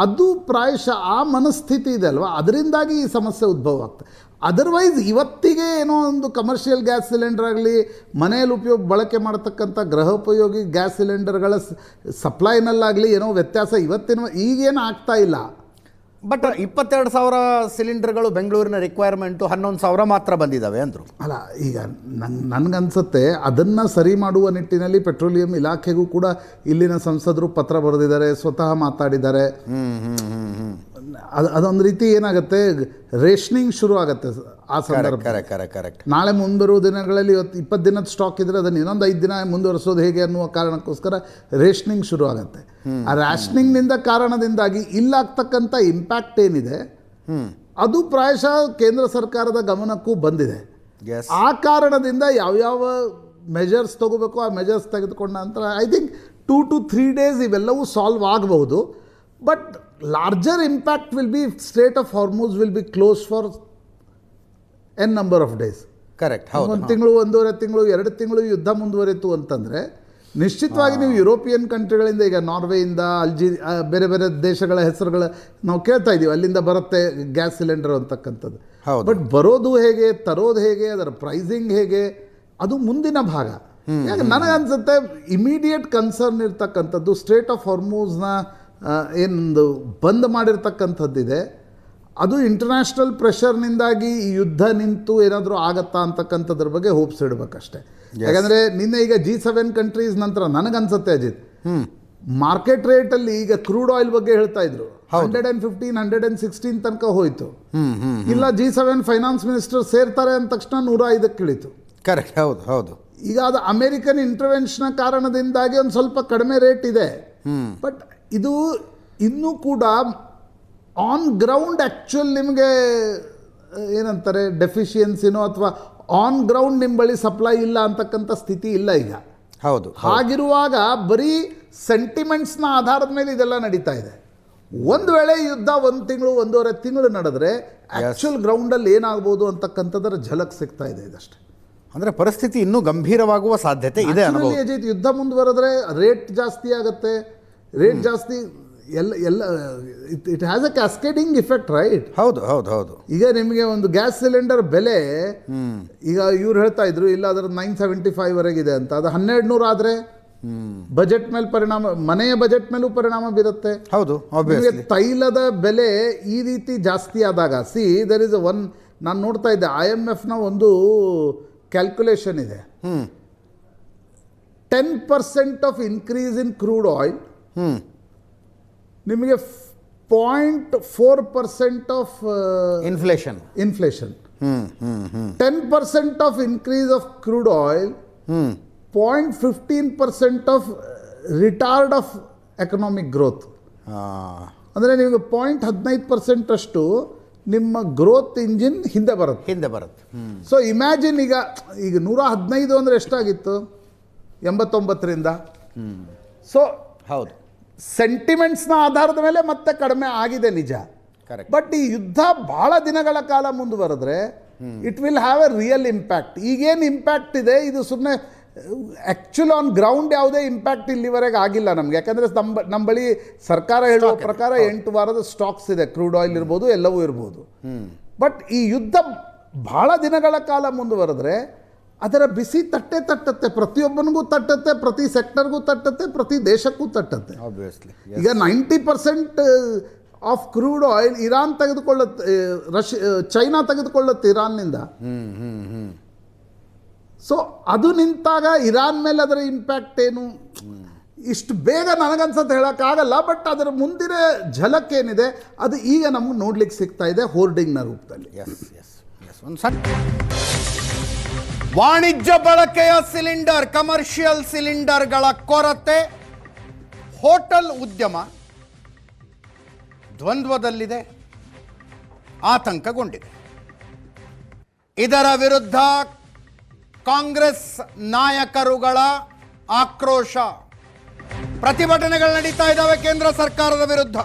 ಅದು ಪ್ರಾಯಶಃ ಆ ಮನಸ್ಥಿತಿ ಇದೆ ಅಲ್ವಾ, ಅದರಿಂದಾಗಿ ಈ ಸಮಸ್ಯೆ ಉದ್ಭವ ಆಗ್ತದೆ. ಅದರ್ವೈಸ್ ಇವತ್ತಿಗೆ ಏನೋ ಒಂದು ಕಮರ್ಷಿಯಲ್ ಗ್ಯಾಸ್ ಸಿಲಿಂಡರ್ ಆಗಲಿ, ಮನೆಯಲ್ಲಿ ಬಳಕೆ ಮಾಡತಕ್ಕಂಥ ಗೃಹೋಪಯೋಗಿ ಗ್ಯಾಸ್ ಸಿಲಿಂಡರ್ಗಳ ಸಪ್ಲೈನಲ್ಲಾಗಲಿ ಏನೋ ವ್ಯತ್ಯಾಸ ಈಗೇನು ಆಗ್ತಾ ಇಲ್ಲ. ಬಟ್ 22,000 ಸಿಲಿಂಡರ್ಗಳು ಬೆಂಗಳೂರಿನ ರಿಕ್ವೈರ್ಮೆಂಟು 11,000 ಮಾತ್ರ ಬಂದಿದ್ದಾವೆ ಅಂದರು. ಅಲ್ಲ, ಈಗ ನನಗನ್ಸುತ್ತೆ ಅದನ್ನು ಸರಿ ಮಾಡುವ ನಿಟ್ಟಿನಲ್ಲಿ ಪೆಟ್ರೋಲಿಯಂ ಇಲಾಖೆಗೂ ಕೂಡ ಇಲ್ಲಿನ ಸಂಸದರು ಪತ್ರ ಬರೆದಿದ್ದಾರೆ, ಸ್ವತಃ ಮಾತಾಡಿದ್ದಾರೆ. ಅದೊಂದು ರೀತಿ ಏನಾಗುತ್ತೆ, ರೇಷನಿಂಗ್ ಶುರು ಆಗುತ್ತೆ ಆ ಸಂದರ್ಭ. ಕರೆಕ್ಟ್. ನಾಳೆ ಮುಂಬರುವ ದಿನಗಳಲ್ಲಿ 20 ದಿನದ ಸ್ಟಾಕ್ ಇದ್ದರೆ ಅದನ್ನು ಇನ್ನೊಂದು 5 ದಿನ ಮುಂದುವರಿಸೋದು ಹೇಗೆ ಅನ್ನುವ ಕಾರಣಕ್ಕೋಸ್ಕರ ರೇಷನಿಂಗ್ ಶುರು ಆಗುತ್ತೆ. ಆ ರೇಷನಿಂಗ್ನಿಂದ ಕಾರಣದಿಂದಾಗಿ ಇಲ್ಲಾಗ್ತಕ್ಕಂಥ ಇಂಪ್ಯಾಕ್ಟ್ ಏನಿದೆ ಅದು ಪ್ರಾಯಶಃ ಕೇಂದ್ರ ಸರ್ಕಾರದ ಗಮನಕ್ಕೂ ಬಂದಿದೆ. ಆ ಕಾರಣದಿಂದ ಯಾವ್ಯಾವ ಮೆಜರ್ಸ್ ತಗೋಬೇಕು ಆ ಮೆಜರ್ಸ್ ತೆಗೆದುಕೊಂಡ ನಂತರ ಐ ಥಿಂಕ್ 2 to 3 days ಇವೆಲ್ಲವೂ ಸಾಲ್ವ್ ಆಗಬಹುದು. But larger impact will be straight of ಹಾರ್ಮೂಸ್ will be close for n number of days. Correct. 1 ತಿಂಗಳು, 1.5 ತಿಂಗಳು, 2 ತಿಂಗಳು ಯುದ್ಧ ಮುಂದುವರಿತು ಅಂತಂದರೆ ನಿಶ್ಚಿತವಾಗಿ ನೀವು ಯುರೋಪಿಯನ್ ಕಂಟ್ರಿಗಳಿಂದ, ಈಗ ನಾರ್ವೆಯಿಂದ, ಬೇರೆ ಬೇರೆ ದೇಶಗಳ ಹೆಸರುಗಳ ನಾವು ಕೇಳ್ತಾ ಇದ್ದೀವಿ, ಅಲ್ಲಿಂದ ಬರುತ್ತೆ ಗ್ಯಾಸ್ ಸಿಲಿಂಡರ್ ಅಂತಕ್ಕಂಥದ್ದು. ಬಟ್ ಬರೋದು ಹೇಗೆ, ತರೋದು ಹೇಗೆ, ಅದರ ಪ್ರೈಸಿಂಗ್ ಹೇಗೆ, ಅದು ಮುಂದಿನ ಭಾಗ. ಯಾಕೆ ನನಗನ್ಸುತ್ತೆ ಇಮಿಡಿಯೇಟ್ ಕನ್ಸರ್ನ್ ಇರ್ತಕ್ಕಂಥದ್ದು ಸ್ಟ್ರೇಟ್ ಆಫ್ ಹಾರ್ಮೂಸ್ನ ಏನೊಂದು ಬಂದ್ ಮಾಡಿರ್ತಕ್ಕಂಥದ್ದಿದೆ, ಅದು ಇಂಟರ್ನ್ಯಾಷನಲ್ ಪ್ರೆಷರ್ನಿಂದಾಗಿ ಈ ಯುದ್ಧ ನಿಂತು ಏನಾದರೂ ಆಗತ್ತಾ ಅಂತಕ್ಕಂಥದ್ರ ಬಗ್ಗೆ ಹೋಪ್ಸ್ ಇಡಬೇಕಷ್ಟೆ. ಯಾಕಂದರೆ ನಿನ್ನೆ ಈಗ G7 ಕಂಟ್ರೀಸ್ ನಂತರ ನನಗನ್ಸುತ್ತೆ ಅಜಿತ್, ಮಾರ್ಕೆಟ್ ರೇಟಲ್ಲಿ ಈಗ ಕ್ರೂಡ್ ಆಯಿಲ್ ಬಗ್ಗೆ ಹೇಳ್ತಾ ಇದ್ರು 115, 116 ತನಕ ಹೋಯಿತು. ಇಲ್ಲ G7 ಫೈನಾನ್ಸ್ ಮಿನಿಸ್ಟರ್ ಸೇರ್ತಾರೆ ಅಂದ ತಕ್ಷಣ 105ಕ್ಕೆ ಇಳಿತು. ಕರೆಕ್ಟ್. ಹೌದು. ಈಗ ಅದು ಅಮೆರಿಕನ್ ಇಂಟರ್ವೆನ್ಷನ್ ಕಾರಣದಿಂದಾಗಿ ಒಂದು ಸ್ವಲ್ಪ ಕಡಿಮೆ ರೇಟ್ ಇದೆ. ಬಟ್ ಇದು ಇನ್ನೂ ಕೂಡ ಆನ್ ಗ್ರೌಂಡ್ ಆ್ಯಕ್ಚುಯಲ್ ನಿಮಗೆ ಏನಂತಾರೆ ಡೆಫಿಷಿಯನ್ಸಿನೋ ಅಥವಾ ಆನ್ ಗ್ರೌಂಡ್ ನಿಮ್ಮ ಬಳಿ ಸಪ್ಲೈ ಇಲ್ಲ ಅಂತಕ್ಕಂಥ ಸ್ಥಿತಿ ಇಲ್ಲ ಈಗ. ಹೌದು. ಹಾಗಿರುವಾಗ ಬರೀ ಸೆಂಟಿಮೆಂಟ್ಸ್ನ ಆಧಾರದ ಮೇಲೆ ಇದೆಲ್ಲ ನಡೀತಾ ಇದೆ. ಒಂದು ವೇಳೆ ಯುದ್ಧ 1 ತಿಂಗಳು, 1.5 ತಿಂಗಳು ನಡೆದ್ರೆ ಆ್ಯಕ್ಚುಯಲ್ ಗ್ರೌಂಡಲ್ಲಿ ಏನಾಗ್ಬೋದು ಅಂತಕ್ಕಂಥದ್ದರ ಝಲಕ್ ಸಿಗ್ತಾ ಇದೆ ಇದಷ್ಟೇ. ಅಂದರೆ ಪರಿಸ್ಥಿತಿ ಇನ್ನೂ ಗಂಭೀರವಾಗುವ ಸಾಧ್ಯತೆ ಇದೆ. ಯುದ್ಧ ಮುಂದುವರೆದ್ರೆ ರೇಟ್ ಜಾಸ್ತಿ ಆಗುತ್ತೆ. ರೇಟ್ ಜಾಸ್ತಿ ಎಲ್ಲ it has a cascading effect, right? ಹೌದು. ಈಗ ನಿಮಗೆ ಒಂದು ಗ್ಯಾಸ್ ಸಿಲಿಂಡರ್ ಬೆಲೆ ಈಗ ಇವ್ರು ಹೇಳ್ತಾ ಇದ್ರು ಇಲ್ಲ ಅದರ 975 ವರೆಗಿದೆ ಅಂತ, ಅದು 1200 ಆದರೆ ಬಜೆಟ್ ಮೇಲೆ ಪರಿಣಾಮ, ಮನೆಯ ಬಜೆಟ್ ಮೇಲೂ ಪರಿಣಾಮ ಬೀರುತ್ತೆ. ಹೌದು, ನಿಮಗೆ ತೈಲದ ಬೆಲೆ ಈ ರೀತಿ ಜಾಸ್ತಿ ಆದಾಗ ದರ್ ಇಸ್ ನಾನು ನೋಡ್ತಾ ಇದ್ದೆ IMFನ ಒಂದು ಕ್ಯಾಲ್ಕುಲೇಷನ್ ಇದೆ. 10% of increase in crude oil ನಿಮಗೆ 0.4% of inflation 10% of increase of crude oil 0.15% of retard of economic growth. ಅಂದರೆ ನಿಮಗೆ 0.15% ಅಷ್ಟು ನಿಮ್ಮ ಗ್ರೋತ್ ಇಂಜಿನ್ ಹಿಂದೆ ಬರುತ್ತೆ. ಸೊ ಇಮ್ಯಾಜಿನ್ ಈಗ 115 ಅಂದರೆ ಎಷ್ಟಾಗಿತ್ತು 89ರಿಂದ. ಸೊ ಹೌದು, ಸೆಂಟಿಮೆಂಟ್ಸ್ನ ಆಧಾರದ ಮೇಲೆ ಮತ್ತೆ ಕಡಿಮೆ ಆಗಿದೆ ನಿಜ. ಬಟ್ ಈ ಯುದ್ಧ ಬಹಳ ದಿನಗಳ ಕಾಲ ಮುಂದುವರೆದ್ರೆ it will have a real impact. ಈಗೇನು ಇಂಪ್ಯಾಕ್ಟ್ ಇದೆ ಇದು ಸುಮ್ಮನೆ ಆ್ಯಕ್ಚುಲ್ ಆನ್ ಗ್ರೌಂಡ್ ಯಾವುದೇ ಇಂಪ್ಯಾಕ್ಟ್ ಇಲ್ಲಿವರೆಗೆ ಆಗಿಲ್ಲ ನಮಗೆ. ಯಾಕಂದರೆ ನಮ್ಮ ಬಳಿ ಸರ್ಕಾರ ಹೇಳುವ ಪ್ರಕಾರ 8 ವಾರದ ಸ್ಟಾಕ್ಸ್ ಇದೆ, ಕ್ರೂಡ್ ಆಯಿಲ್ ಇರ್ಬೋದು, ಎಲ್ಲವೂ ಇರ್ಬೋದು. ಬಟ್ ಈ ಯುದ್ಧ ಬಹಳ ದಿನಗಳ ಕಾಲ ಮುಂದುವರೆದ್ರೆ ಅದರ ಬಿಸಿ ತಟ್ಟತ್ತೆ, ಪ್ರತಿಯೊಬ್ಬನಿಗೂ ತಟ್ಟತ್ತೆ, ಪ್ರತಿ ಸೆಕ್ಟರ್ಗೂ ತಟ್ಟತ್ತೆ, ಪ್ರತಿ ದೇಶಕ್ಕೂ ತಟ್ಟತ್ತೆ. ಈಗ 90% ಆಫ್ ಕ್ರೂಡ್ ಆಯಿಲ್ ಇರಾನ್ ತೆಗೆದುಕೊಳ್ಳುತ್ತೆ, ಚೈನಾ ತೆಗೆದುಕೊಳ್ಳುತ್ತೆ ಇರಾನ್ನಿಂದ. ಸೊ ಅದು ನಿಂತಾಗ ಇರಾನ್ ಮೇಲೆ ಅದರ ಇಂಪ್ಯಾಕ್ಟ್ ಏನು ಇಷ್ಟು ಬೇಗ ನನಗನ್ಸತ್ತೆ ಹೇಳೋಕ್ಕಾಗಲ್ಲ. ಬಟ್ ಅದರ ಮುಂದಿನ ಝಲಕ್ ಏನಿದೆ ಅದು ಈಗ ನಮ್ಗೆ ನೋಡ್ಲಿಕ್ಕೆ ಸಿಗ್ತಾ ಇದೆ ಹೋರ್ಡಿಂಗ್ನ ರೂಪದಲ್ಲಿ. ವಾಣಿಜ್ಯ ಬಳಕೆಯ ಸಿಲಿಂಡರ್, ಕಮರ್ಷಿಯಲ್ ಸಿಲಿಂಡರ್ಗಳ ಕೊರತೆ ಹೋಟೆಲ್ ಉದ್ಯಮ ದ್ವಂದ್ವದಲ್ಲಿದೆ, ಆತಂಕಗೊಂಡಿದೆ. ಇದರ ವಿರುದ್ಧ ಕಾಂಗ್ರೆಸ್ ನಾಯಕರುಗಳ ಆಕ್ರೋಶ, ಪ್ರತಿಭಟನೆಗಳು ನಡೀತಾ ಇದ್ದಾವೆ ಕೇಂದ್ರ ಸರ್ಕಾರದ ವಿರುದ್ಧ.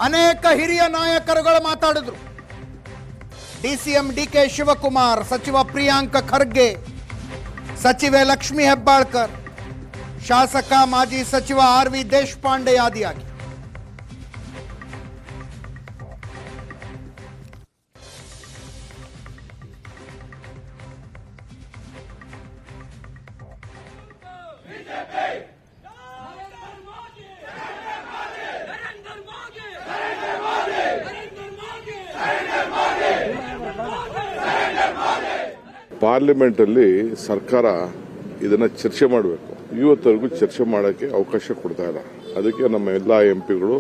ಅನೇಕ ಹಿರಿಯ ನಾಯಕರುಗಳು ಮಾತಾಡಿದ್ರು. DCM DK ಶಿವಕುಮಾರ್, ಸಚಿವ ಪ್ರಿಯಾಂಕ ಖರ್ಗೆ, ಸಚಿವೆ ಲಕ್ಷ್ಮಿ ಹೆಬ್ಬಾಳ್ಕರ್, ಶಾಸಕ ಮಾಜಿ ಸಚಿವ RV ದೇಶಪಾಂಡೆ ಆದಿಯಾಗಿ ಪಾರ್ಲಿಮೆಂಟಲ್ಲಿ ಸರ್ಕಾರ ಇದನ್ನು ಚರ್ಚೆ ಮಾಡಬೇಕು. ಇವತ್ತರೆಗೂ ಚರ್ಚೆ ಮಾಡೋಕ್ಕೆ ಅವಕಾಶ ಕೊಡ್ತಾ ಇಲ್ಲ. ಅದಕ್ಕೆ ನಮ್ಮ ಎಲ್ಲ MP ಗಳು,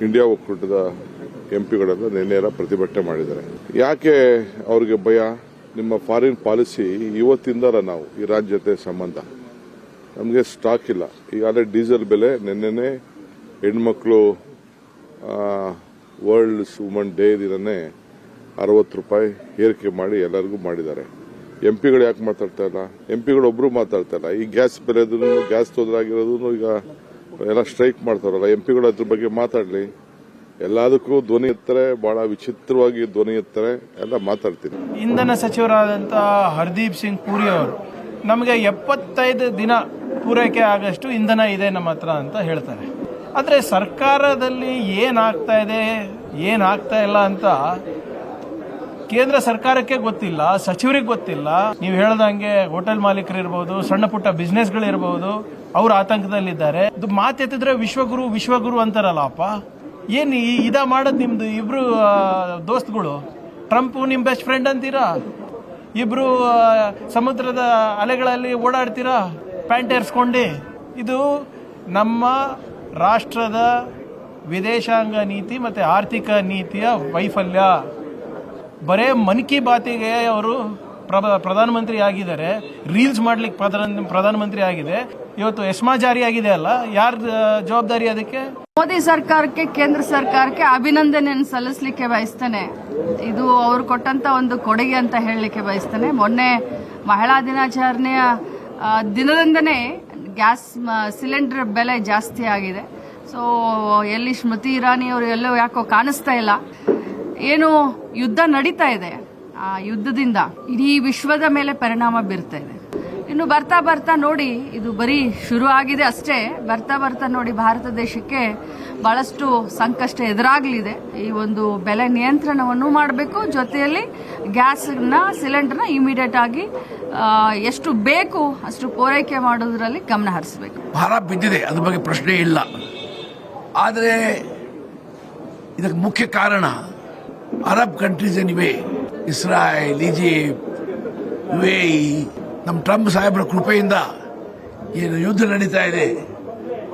ಇಂಡಿಯಾ ಒಕ್ಕೂಟದ MP ಗಳೆಲ್ಲ ನಿನ್ನೆಲ್ಲ ಪ್ರತಿಭಟನೆ ಮಾಡಿದ್ದಾರೆ. ಯಾಕೆ ಅವ್ರಿಗೆ ಭಯ? ನಿಮ್ಮ ಫಾರಿನ್ ಪಾಲಿಸಿ ಇವತ್ತಿಂದ ನಾವು ಇರಾನ್ ಜೊತೆ ಸಂಬಂಧ, ನಮಗೆ ಸ್ಟಾಕ್ ಇಲ್ಲ. ಈಗಾಗಲೇ ಡೀಸೆಲ್ ಬೆಲೆ ನಿನ್ನೆನೆ ಹೆಣ್ಮಕ್ಳು ವರ್ಲ್ಡ್ ವುಮನ್ ಡೇ ದಿನನೇ 60 ರೂಪಾಯಿ ಏರಿಕೆ ಮಾಡಿ ಎಲ್ಲರಿಗೂ ಮಾಡಿದ್ದಾರೆ. MP ಗಳು ಯಾಕೆ ಮಾತಾಡ್ತಾ ಇಲ್ಲ? MP ಗಳು ಒಬ್ರು ಮಾತಾಡ್ತಾ ಇಲ್ಲ. ಈ ಗ್ಯಾಸ್ ಬೆಲೆದು, ಗ್ಯಾಸ್ ತೊಂದರೆ ಆಗಿರೋದು ಈಗ ಎಲ್ಲ ಸ್ಟ್ರೈಕ್ ಮಾಡ್ತಾರಲ್ಲ, MP ಗಳು ಅದ್ರ ಬಗ್ಗೆ ಮಾತಾಡಲಿ. ಎಲ್ಲದಕ್ಕೂ ಧ್ವನಿ ಎತ್ತಾರೆ, ಬಹಳ ವಿಚಿತ್ರವಾಗಿ ಧ್ವನಿ ಎತ್ತಾರೆ, ಎಲ್ಲ ಮಾತಾಡ್ತೀನಿ. ಇಂಧನ ಸಚಿವರಾದಂಥ ಹರ್ದೀಪ್ ಸಿಂಗ್ ಪುರಿ ಅವರು ನಮಗೆ 75 ದಿನ ಪೂರೈಕೆ ಆಗಷ್ಟು ಇಂಧನ ಇದೆ ನಮ್ಮ ಹತ್ರ ಅಂತ ಹೇಳ್ತಾರೆ. ಆದರೆ ಸರ್ಕಾರದಲ್ಲಿ ಏನಾಗ್ತಾ ಇದೆ, ಏನಾಗ್ತಾ ಇಲ್ಲ ಅಂತ ಕೇಂದ್ರ ಸರ್ಕಾರಕ್ಕೆ ಗೊತ್ತಿಲ್ಲ, ಸಚಿವರಿಗೆ ಗೊತ್ತಿಲ್ಲ. ನೀವು ಹೇಳ್ದಂಗೆ ಹೋಟೆಲ್ ಮಾಲೀಕರು ಇರಬಹುದು, ಸಣ್ಣ ಪುಟ್ಟ ಬಿಸ್ನೆಸ್ಗಳಿರಬಹುದು, ಅವರು ಆತಂಕದಲ್ಲಿದ್ದಾರೆ. ಇದು ಮಾತೆತ್ತಿದ್ರೆ ವಿಶ್ವಗುರು ವಿಶ್ವಗುರು ಅಂತಾರಲ್ಲಪ್ಪ. ಏನು ಇದ ಮಾಡೋದು? ನಿಮ್ದು ಇಬ್ರು ದೋಸ್ತಗಳು, ಟ್ರಂಪ್ ನಿಮ್ ಬೆಸ್ಟ್ ಫ್ರೆಂಡ್ ಅಂತೀರಾ, ಇಬ್ರು ಸಮುದ್ರದ ಅಲೆಗಳಲ್ಲಿ ಓಡಾಡ್ತೀರಾ ಪ್ಯಾಂಟ್ ಏರ್ಸ್ಕೊಂಡು. ಇದು ನಮ್ಮ ರಾಷ್ಟ್ರದ ವಿದೇಶಾಂಗ ನೀತಿ ಮತ್ತೆ ಆರ್ಥಿಕ ನೀತಿಯ ವೈಫಲ್ಯ. ಬರೇ ಮನ್ ಕಿ ಬಾತಿಗೆ ಅವರು ಪ್ರಧಾನಮಂತ್ರಿ ಆಗಿದ್ದಾರೆ, ರೀಲ್ಸ್ ಮಾಡ್ಲಿಕ್ಕೆ ಪ್ರಧಾನಮಂತ್ರಿ ಆಗಿದೆ. ಇವತ್ತು ಎಸ್ಮಾ ಜಾರಿ ಆಗಿದೆ ಅಲ್ಲ, ಯಾರ ಜವಾಬ್ದಾರಿ ಅದಕ್ಕೆ? ಮೋದಿ ಸರ್ಕಾರಕ್ಕೆ, ಕೇಂದ್ರ ಸರ್ಕಾರಕ್ಕೆ ಅಭಿನಂದನೆಯನ್ನು ಸಲ್ಲಿಸಲಿಕ್ಕೆ ಬಯಸ್ತೇನೆ. ಇದು ಅವರು ಕೊಟ್ಟಂತ ಒಂದು ಕೊಡುಗೆ ಅಂತ ಹೇಳಲಿಕ್ಕೆ ಬಯಸ್ತೇನೆ. ಮೊನ್ನೆ ಮಹಿಳಾ ದಿನಾಚರಣೆಯ ದಿನದಿಂದನೇ ಗ್ಯಾಸ್ ಸಿಲಿಂಡರ್ ಬೆಲೆ ಜಾಸ್ತಿ ಆಗಿದೆ. ಸೊ ಎಲ್ಲಿ ಸ್ಮೃತಿ ಇರಾನಿ ಅವರು ಎಲ್ಲೋ ಯಾಕೋ ಕಾಣಿಸ್ತಾ ಇಲ್ಲ. ಏನು ಯುದ್ಧ ನಡೀತಾ ಇದೆ, ಆ ಯುದ್ಧದಿಂದ ಇಡೀ ವಿಶ್ವದ ಮೇಲೆ ಪರಿಣಾಮ ಬೀರ್ತಾ ಇದೆ. ಇನ್ನು ಬರ್ತಾ ಬರ್ತಾ ನೋಡಿ, ಇದು ಬರೀ ಶುರು ಆಗಿದೆ ಅಷ್ಟೇ. ಬರ್ತಾ ಬರ್ತಾ ನೋಡಿ ಭಾರತ ದೇಶಕ್ಕೆ ಬಹಳಷ್ಟು ಸಂಕಷ್ಟ ಎದುರಾಗಲಿದೆ. ಈ ಒಂದು ಬೆಲೆ ನಿಯಂತ್ರಣವನ್ನು ಮಾಡಬೇಕು, ಜೊತೆಯಲ್ಲಿ ಗ್ಯಾಸ್ನ ಸಿಲಿಂಡರ್ನ ಇಮಿಡಿಯೇಟ್ ಆಗಿ ಎಷ್ಟು ಬೇಕು ಅಷ್ಟು ಪೂರೈಕೆ ಮಾಡೋದ್ರಲ್ಲಿ ಗಮನ ಹರಿಸಬೇಕು. ಭಾರ ಬಿದ್ದಿದೆ, ಅದ್ರ ಬಗ್ಗೆ ಪ್ರಶ್ನೆ ಇಲ್ಲ. ಆದರೆ ಇದಕ್ಕೆ ಮುಖ್ಯ ಕಾರಣ ಅರಬ್ ಕಂಟ್ರೀಸ್ ಏನಿವೆ, ಇಸ್ರಾಯೇಲ್, ಈಜಿಪ್ಟ್, UAE, ನಮ್ಮ ಟ್ರಂಪ್ ಸಾಹೇಬರ ಕೃಪೆಯಿಂದ ಏನು ಯುದ್ಧ ನಡೀತಾ ಇದೆ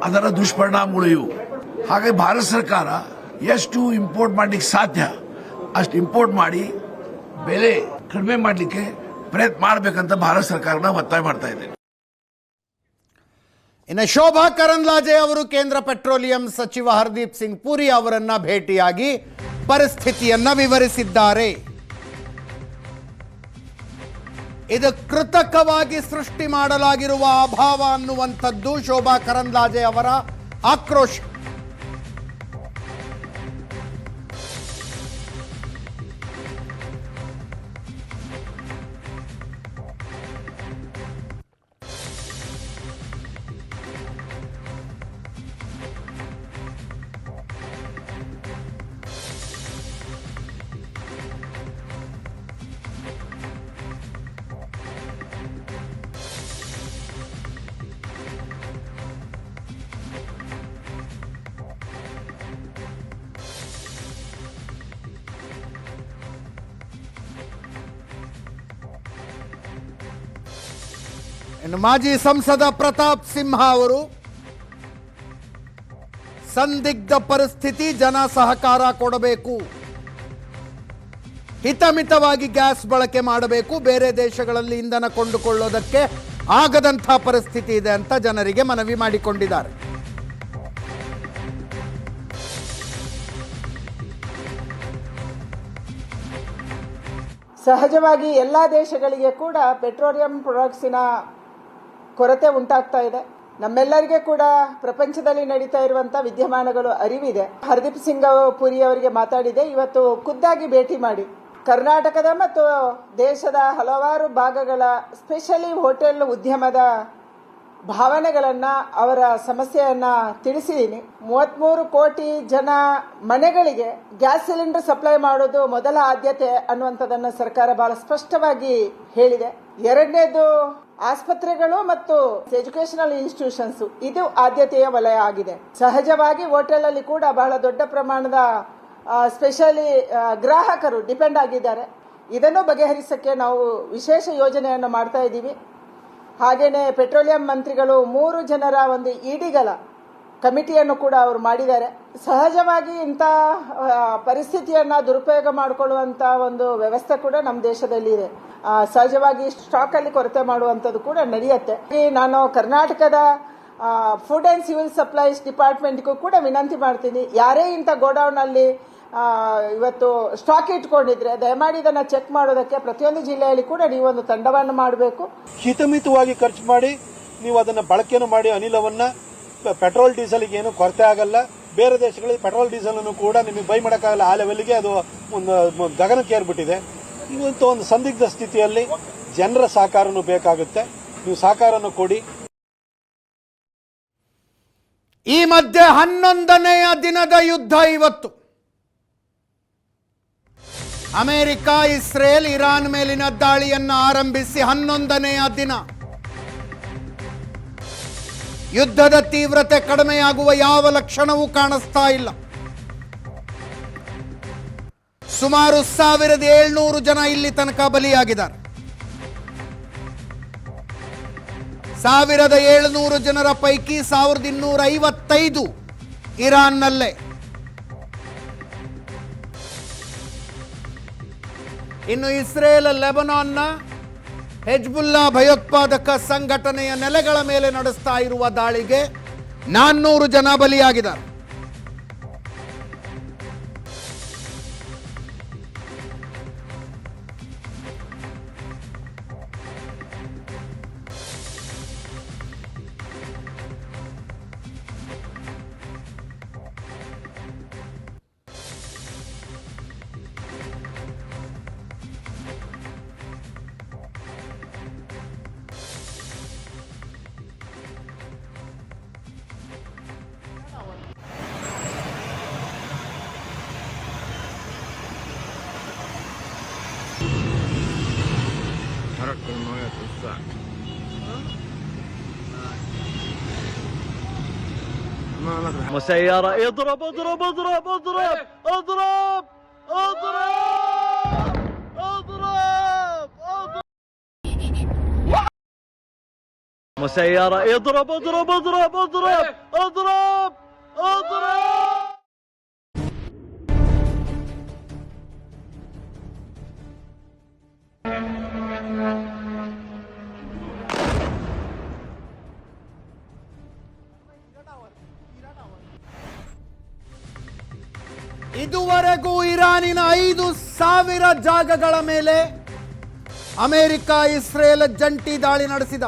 ಅದರ ದುಷ್ಪರಿಣಾಮಗಳು ಇವು. ಹಾಗಾಗಿ ಭಾರತ ಸರ್ಕಾರ ಎಷ್ಟು ಇಂಪೋರ್ಟ್ ಮಾಡಲಿಕ್ಕೆ ಸಾಧ್ಯ ಅಷ್ಟು ಇಂಪೋರ್ಟ್ ಮಾಡಿ ಬೆಲೆ ಕಡಿಮೆ ಮಾಡಲಿಕ್ಕೆ ಪ್ರಯತ್ನ ಮಾಡಬೇಕಂತ ಭಾರತ ಸರ್ಕಾರನ ಒತ್ತಾಯ ಮಾಡ್ತಾ ಇದೆ. ಇನ್ನು ಶೋಭಾ ಕರಂದ್ಲಾಜೆ ಅವರು ಕೇಂದ್ರ ಪೆಟ್ರೋಲಿಯಂ ಸಚಿವ ಹರ್ದೀಪ್ ಸಿಂಗ್ ಪುರಿ ಅವರನ್ನ ಭೇಟಿಯಾಗಿ ಪರಿಸ್ಥಿತಿಯನ್ನ ವಿವರಿಸಿದ್ದಾರೆ. ಇದು ಕೃತಕವಾಗಿ ಸೃಷ್ಟಿ ಮಾಡಲಾಗಿರುವ ಅಭಾವ ಅನ್ನುವಂಥದ್ದು ಶೋಭಾ ಕರಂದ್ಲಾಜೆ ಅವರ ಆಕ್ರೋಶ. ಇನ್ನು ಮಾಜಿ ಸಂಸದ ಪ್ರತಾಪ್ ಸಿಂಹ ಅವರು ಸಂದಿಗ್ಧ ಪರಿಸ್ಥಿತಿ, ಜನ ಸಹಕಾರ ಕೊಡಬೇಕು, ಹಿತಮಿತವಾಗಿ ಗ್ಯಾಸ್ ಬಳಕೆ ಮಾಡಬೇಕು, ಬೇರೆ ದೇಶಗಳಲ್ಲಿ ಇಂಧನ ಕೊಂಡುಕೊಳ್ಳೋದಕ್ಕೆ ಆಗದಂಥ ಪರಿಸ್ಥಿತಿ ಇದೆ ಅಂತ ಜನರಿಗೆ ಮನವಿ ಮಾಡಿಕೊಂಡಿದ್ದಾರೆ. ಸಹಜವಾಗಿ ಎಲ್ಲ ದೇಶಗಳಿಗೆ ಕೂಡ ಪೆಟ್ರೋಲಿಯಂ ಪ್ರಾಡಕ್ಟ್ಸಿನ ಕೊರತೆ ಉಂಟಾಗ್ತಾ ಇದೆ. ನಮ್ಮೆಲ್ಲರಿಗೆ ಕೂಡ ಪ್ರಪಂಚದಲ್ಲಿ ನಡೀತಾ ಇರುವಂತಹ ವಿದ್ಯಮಾನಗಳು ಅರಿವಿದೆ. ಹರ್ದೀಪ್ ಸಿಂಗ್ ಪುರಿ ಅವರಿಗೆ ಮಾತಾಡಿದೆ, ಇವತ್ತು ಖುದ್ದಾಗಿ ಭೇಟಿ ಮಾಡಿ ಕರ್ನಾಟಕದ ಮತ್ತು ದೇಶದ ಹಲವಾರು ಭಾಗಗಳ ಸ್ಪೆಷಲಿ ಹೋಟೆಲ್ ಉದ್ಯಮದ ಭಾವನೆಗಳನ್ನ, ಅವರ ಸಮಸ್ಯೆಯನ್ನ ತಿಳಿಸಿದ್ದೀನಿ. 33 ಕೋಟಿ ಜನ ಮನೆಗಳಿಗೆ ಗ್ಯಾಸ್ ಸಿಲಿಂಡರ್ ಸಪ್ಲೈ ಮಾಡೋದು ಮೊದಲ ಆದ್ಯತೆ ಅನ್ನುವಂಥದ್ದನ್ನು ಸರ್ಕಾರ ಬಹಳ ಸ್ಪಷ್ಟವಾಗಿ ಹೇಳಿದೆ. ಎರಡನೇದು ಆಸ್ಪತ್ರೆಗಳು ಮತ್ತು ಎಜುಕೇಶನಲ್ ಇನ್ಸ್ಟಿಟ್ಯೂಷನ್ಸ್, ಇದು ಆದ್ಯತೆಯ ವಲಯ ಆಗಿದೆ. ಸಹಜವಾಗಿ ಹೋಟೆಲ್ ಅಲ್ಲಿ ಕೂಡ ಬಹಳ ದೊಡ್ಡ ಪ್ರಮಾಣದ ಸ್ಪೆಷಲಿ ಗ್ರಾಹಕರು ಡಿಪೆಂಡ್ ಆಗಿದ್ದಾರೆ. ಇದನ್ನು ಬಗೆಹರಿಸಕ್ಕೆ ನಾವು ವಿಶೇಷ ಯೋಜನೆಯನ್ನು ಮಾಡ್ತಾ ಇದ್ದೀವಿ. ಹಾಗೇನೆ ಪೆಟ್ರೋಲಿಯಂ ಮಂತ್ರಿಗಳು 3 ಜನರ ಒಂದು ಇಡಿಗಳ ಕಮಿಟಿಯನ್ನು ಕೂಡ ಅವರು ಮಾಡಿದ್ದಾರೆ. ಸಹಜವಾಗಿ ಇಂಥ ಪರಿಸ್ಥಿತಿಯನ್ನ ದುರುಪಯೋಗ ಮಾಡಿಕೊಳ್ಳುವಂತ ಒಂದು ವ್ಯವಸ್ಥೆ ಕೂಡ ನಮ್ಮ ದೇಶದಲ್ಲಿ ಇದೆ. ಸಹಜವಾಗಿ ಸ್ಟಾಕ್ ಅಲ್ಲಿ ಕೊರತೆ ಮಾಡುವಂತದ್ದು ಕೂಡ ನಡೆಯುತ್ತೆ. ನಾನು ಕರ್ನಾಟಕದ ಫುಡ್ ಅಂಡ್ ಸಿವಿಲ್ ಸಪ್ಲೈಸ್ ಡಿಪಾರ್ಟ್ಮೆಂಟ್ಗೂ ಕೂಡ ವಿನಂತಿ ಮಾಡ್ತೀನಿ, ಯಾರೇ ಇಂಥ ಗೋಡೌನ್ ಅಲ್ಲಿ ಇವತ್ತು ಸ್ಟಾಕ್ ಇಟ್ಕೊಂಡಿದ್ರೆ ದಯಮಾಡಿ ಇದನ್ನ ಚೆಕ್ ಮಾಡೋದಕ್ಕೆ ಪ್ರತಿಯೊಂದು ಜಿಲ್ಲೆಯಲ್ಲಿ ಕೂಡ ನೀವೊಂದು ತಂಡವನ್ನು ಮಾಡಬೇಕು. ಹಿತಮಿತವಾಗಿ ಖರ್ಚು ಮಾಡಿ ನೀವು ಅದನ್ನ ಬಳಕೆಯನ್ನು ಮಾಡಿ ಅನಿಲವನ್ನ ಪೆಟ್ರೋಲ್ ಡೀಸೆಲ್ಗೆ ಏನು ಕೊರತೆ ಆಗಲ್ಲ. ಬೇರೆ ದೇಶಗಳಲ್ಲಿ ಪೆಟ್ರೋಲ್ ಡೀಸೆಲ್ ಅನ್ನು ಕೂಡ ನಿಮಗೆ ಬೈ ಮಾಡೋಕ್ಕಾಗಲ್ಲ, ಆ ಲೆವೆಲ್ಗೆ ಅದು ಒಂದು ಗಗನಕ್ಕೇರ್ಬಿಟ್ಟಿದೆ. ಇವತ್ತು ಒಂದು ಸಂದಿಗ್ಧ ಸ್ಥಿತಿಯಲ್ಲಿ ಜನರ ಸಹಕಾರನೂ ಬೇಕಾಗುತ್ತೆ, ನೀವು ಸಹಕಾರನ ಕೊಡಿ. ಈ ಮಧ್ಯೆ 11ನೆಯ ದಿನದ ಯುದ್ಧ ಇವತ್ತು. ಅಮೆರಿಕ, ಇಸ್ರೇಲ್, ಇರಾನ್ ಮೇಲಿನ ದಾಳಿಯನ್ನು ಆರಂಭಿಸಿ 11ನೆಯ ದಿನ. ಯುದ್ಧದ ತೀವ್ರತೆ ಕಡಿಮೆಯಾಗುವ ಯಾವ ಲಕ್ಷಣವೂ ಕಾಣಿಸ್ತಾ ಇಲ್ಲ. ಸುಮಾರು 1700 ಜನ ಇಲ್ಲಿ ತನಕ ಬಲಿಯಾಗಿದ್ದಾರೆ. 1700 ಜನರ ಪೈಕಿ 1255 ಇರಾನ್ನಲ್ಲೇ. ಇನ್ನು ಇಸ್ರೇಲ್ ಲೆಬನಾನ್ನ ಹೆಜ್ಬುಲ್ಲಾ ಭಯೋತ್ಪಾದಕ ಸಂಘಟನೆಯ ನೆಲೆಗಳ ಮೇಲೆ ನಡೆಸ್ತಾ ಇರುವ ದಾಳಿಗೆ 400 ಜನ ಬಲಿಯಾಗಿದ್ದಾರೆ. مسيرة اضرب اضرب اضرب اضرب اضرب اضرب اضرب اضرب مسيرة اضرب اضرب اضرب اضرب اضرب اضرب. ಇದುವರೆಗೂ ಇರಾನಿನ 5,000 ಜಾಗಗಳ ಮೇಲೆ ಅಮೆರಿಕ ಇಸ್ರೇಲ್ ಜಂಟಿ ದಾಳಿ ನಡೆಸಿದ.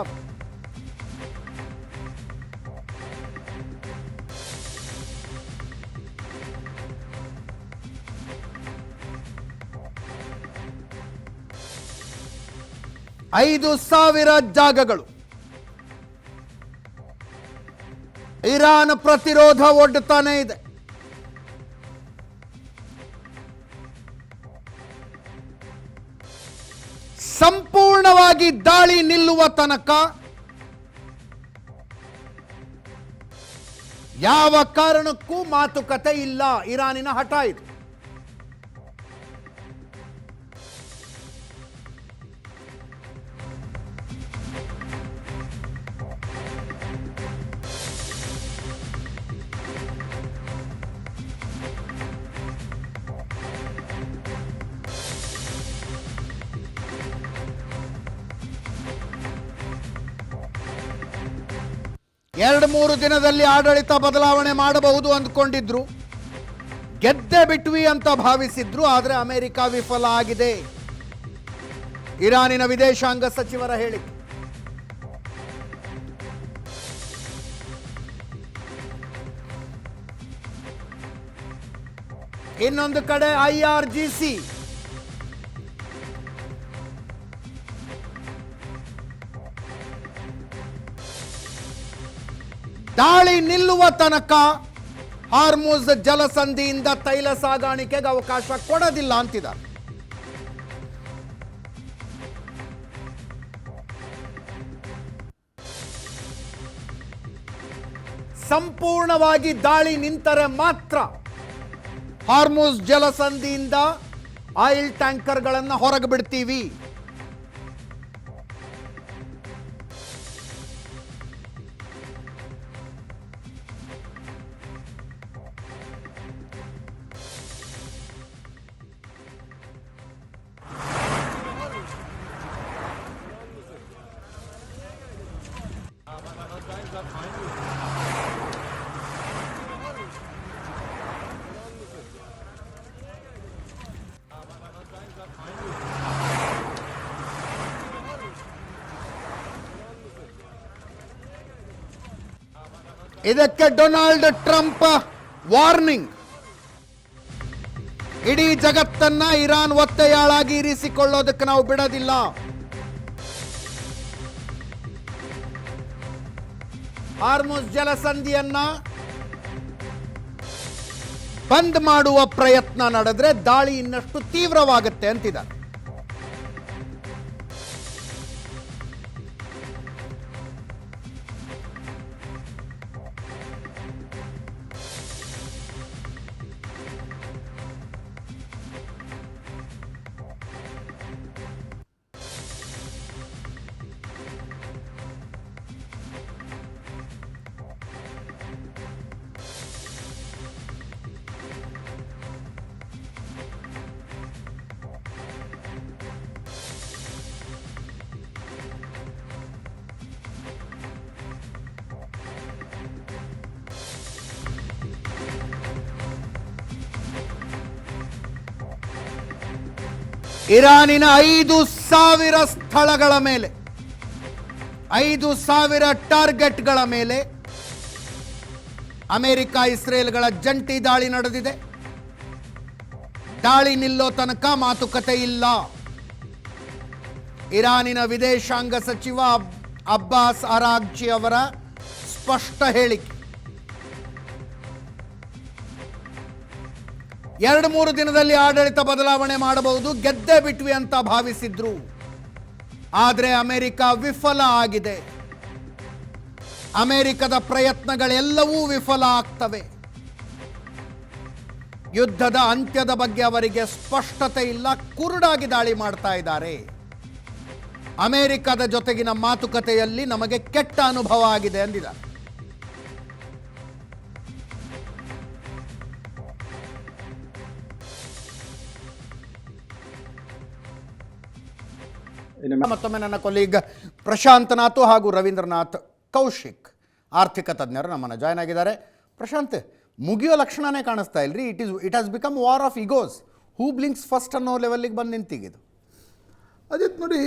ಐದು 5,000 ಜಾಗಗಳು. ಇರಾನ್ ಪ್ರತಿರೋಧ ಒಡ್ಡುತ್ತಾನೆ ಇದೆ. ಸಂಪೂರ್ಣವಾಗಿ ದಾಳಿ ನಿಲ್ಲುವ ತನಕ ಯಾವ ಕಾರಣಕ್ಕೂ ಮಾತುಕತೆ ಇಲ್ಲ. ಇರಾನಿನ ಹಠ ಇದು. ಎರಡು ಮೂರು ದಿನದಲ್ಲಿ ಆಡಳಿತ ಬದಲಾವಣೆ ಮಾಡಬಹುದು ಅಂದ್ಕೊಂಡಿದ್ರು, ಗೆದ್ದೆ ಬಿಟ್ವಿ ಅಂತ ಭಾವಿಸಿದ್ರು. ಆದರೆ ಅಮೆರಿಕ ವಿಫಲ ಆಗಿದೆ. ಇರಾನಿನ ವಿದೇಶಾಂಗ ಸಚಿವರ ಹೇಳಿಕೆ. ಇನ್ನೊಂದು ಕಡೆ IRGC ದಾಳಿ ನಿಲ್ಲುವ ತನಕ ಹಾರ್ಮುಜ್ ಜಲಸಂಧಿಯಿಂದ ತೈಲ ಸಾಗಾಣಿಕೆಗೆ ಅವಕಾಶ ಕೊಡೋದಿಲ್ಲ ಅಂತಿದ್ದಾರೆ. ಸಂಪೂರ್ಣವಾಗಿ ದಾಳಿ ನಿಂತರೆ ಮಾತ್ರ ಹಾರ್ಮುಜ್ ಜಲಸಂಧಿಯಿಂದ ಆಯಿಲ್ ಟ್ಯಾಂಕರ್ಗಳನ್ನು ಹೊರಗೆ ಬಿಡ್ತೀವಿ. ಇದಕ್ಕೆ ಡೊನಾಲ್ಡ್ ಟ್ರಂಪ್ ವಾರ್ನಿಂಗ್. ಇಡೀ ಜಗತ್ತನ್ನ ಇರಾನ್ ಒತ್ತೆಯಾಳಾಗಿ ಇರಿಸಿಕೊಳ್ಳೋದಕ್ಕೆ ನಾವು ಬಿಡೋದಿಲ್ಲ. ಹಾರ್ಮುಜ್ ಜಲಸಂಧಿಯನ್ನ ಬಂದ್ ಮಾಡುವ ಪ್ರಯತ್ನ ನಡೆದ್ರೆ ದಾಳಿ ಇನ್ನಷ್ಟು ತೀವ್ರವಾಗುತ್ತೆ ಅಂತಿದ್ದಾರೆ. ಇರಾನಿನ 5,000 ಸ್ಥಳಗಳ ಮೇಲೆ 5,000 ಟಾರ್ಗೆಟ್ಗಳ ಮೇಲೆ ಅಮೆರಿಕ ಇಸ್ರೇಲ್ಗಳ ಜಂಟಿ ದಾಳಿ ನಡೆದಿದೆ. ದಾಳಿ ನಿಲ್ಲೋ ತನಕ ಮಾತುಕತೆ ಇಲ್ಲ. ಇರಾನಿನ ವಿದೇಶಾಂಗ ಸಚಿವ ಅಬ್ಬಾಸ್ ಅರಾಗ್ಚಿ ಅವರ ಸ್ಪಷ್ಟ ಹೇಳಿಕೆ. 2-3 ದಿನದಲ್ಲಿ ಆಡಳಿತ ಬದಲಾವಣೆ ಮಾಡಬಹುದು, ಗೆದ್ದೇ ಬಿಟ್ವಿ ಅಂತ ಭಾವಿಸಿದ್ರು. ಆದರೆ ಅಮೆರಿಕ ವಿಫಲ ಆಗಿದೆ. ಅಮೆರಿಕದ ಪ್ರಯತ್ನಗಳೆಲ್ಲವೂ ವಿಫಲ ಆಗ್ತವೆ. ಯುದ್ಧದ ಅಂತ್ಯದ ಬಗ್ಗೆ ಅವರಿಗೆ ಸ್ಪಷ್ಟತೆ ಇಲ್ಲ, ಕುರುಡಾಗಿ ದಾಳಿ ಮಾಡ್ತಾ ಇದ್ದಾರೆ. ಅಮೆರಿಕದ ಜೊತೆಗಿನ ಮಾತುಕತೆಯಲ್ಲಿ ನಮಗೆ ಕೆಟ್ಟ ಅನುಭವ ಆಗಿದೆ ಅಂದಿದ್ದಾರೆ. ಮತ್ತೊಮ್ಮೆ ನನ್ನ ಕೊಲೀಗ್ ಪ್ರಶಾಂತನಾಥ್ ಹಾಗೂ ರವೀಂದ್ರನಾಥ್ ಕೌಶಿಕ್ ಆರ್ಥಿಕ ತಜ್ಞರು ನಮ್ಮನ್ನು ಜಾಯ್ನ್ ಆಗಿದ್ದಾರೆ. ಪ್ರಶಾಂತ್, ಮುಗಿಯೋ ಲಕ್ಷಣನೇ ಕಾಣಿಸ್ತಾ ಇಲ್ರಿ. It has become war of egos. Who blinks first ಅನ್ನೋ ಲೆವೆಲ್ಗೆ ಬಂದು ನಿಂತಿಗಿದು. ಅಜಿತ್ ನೋಡಿ,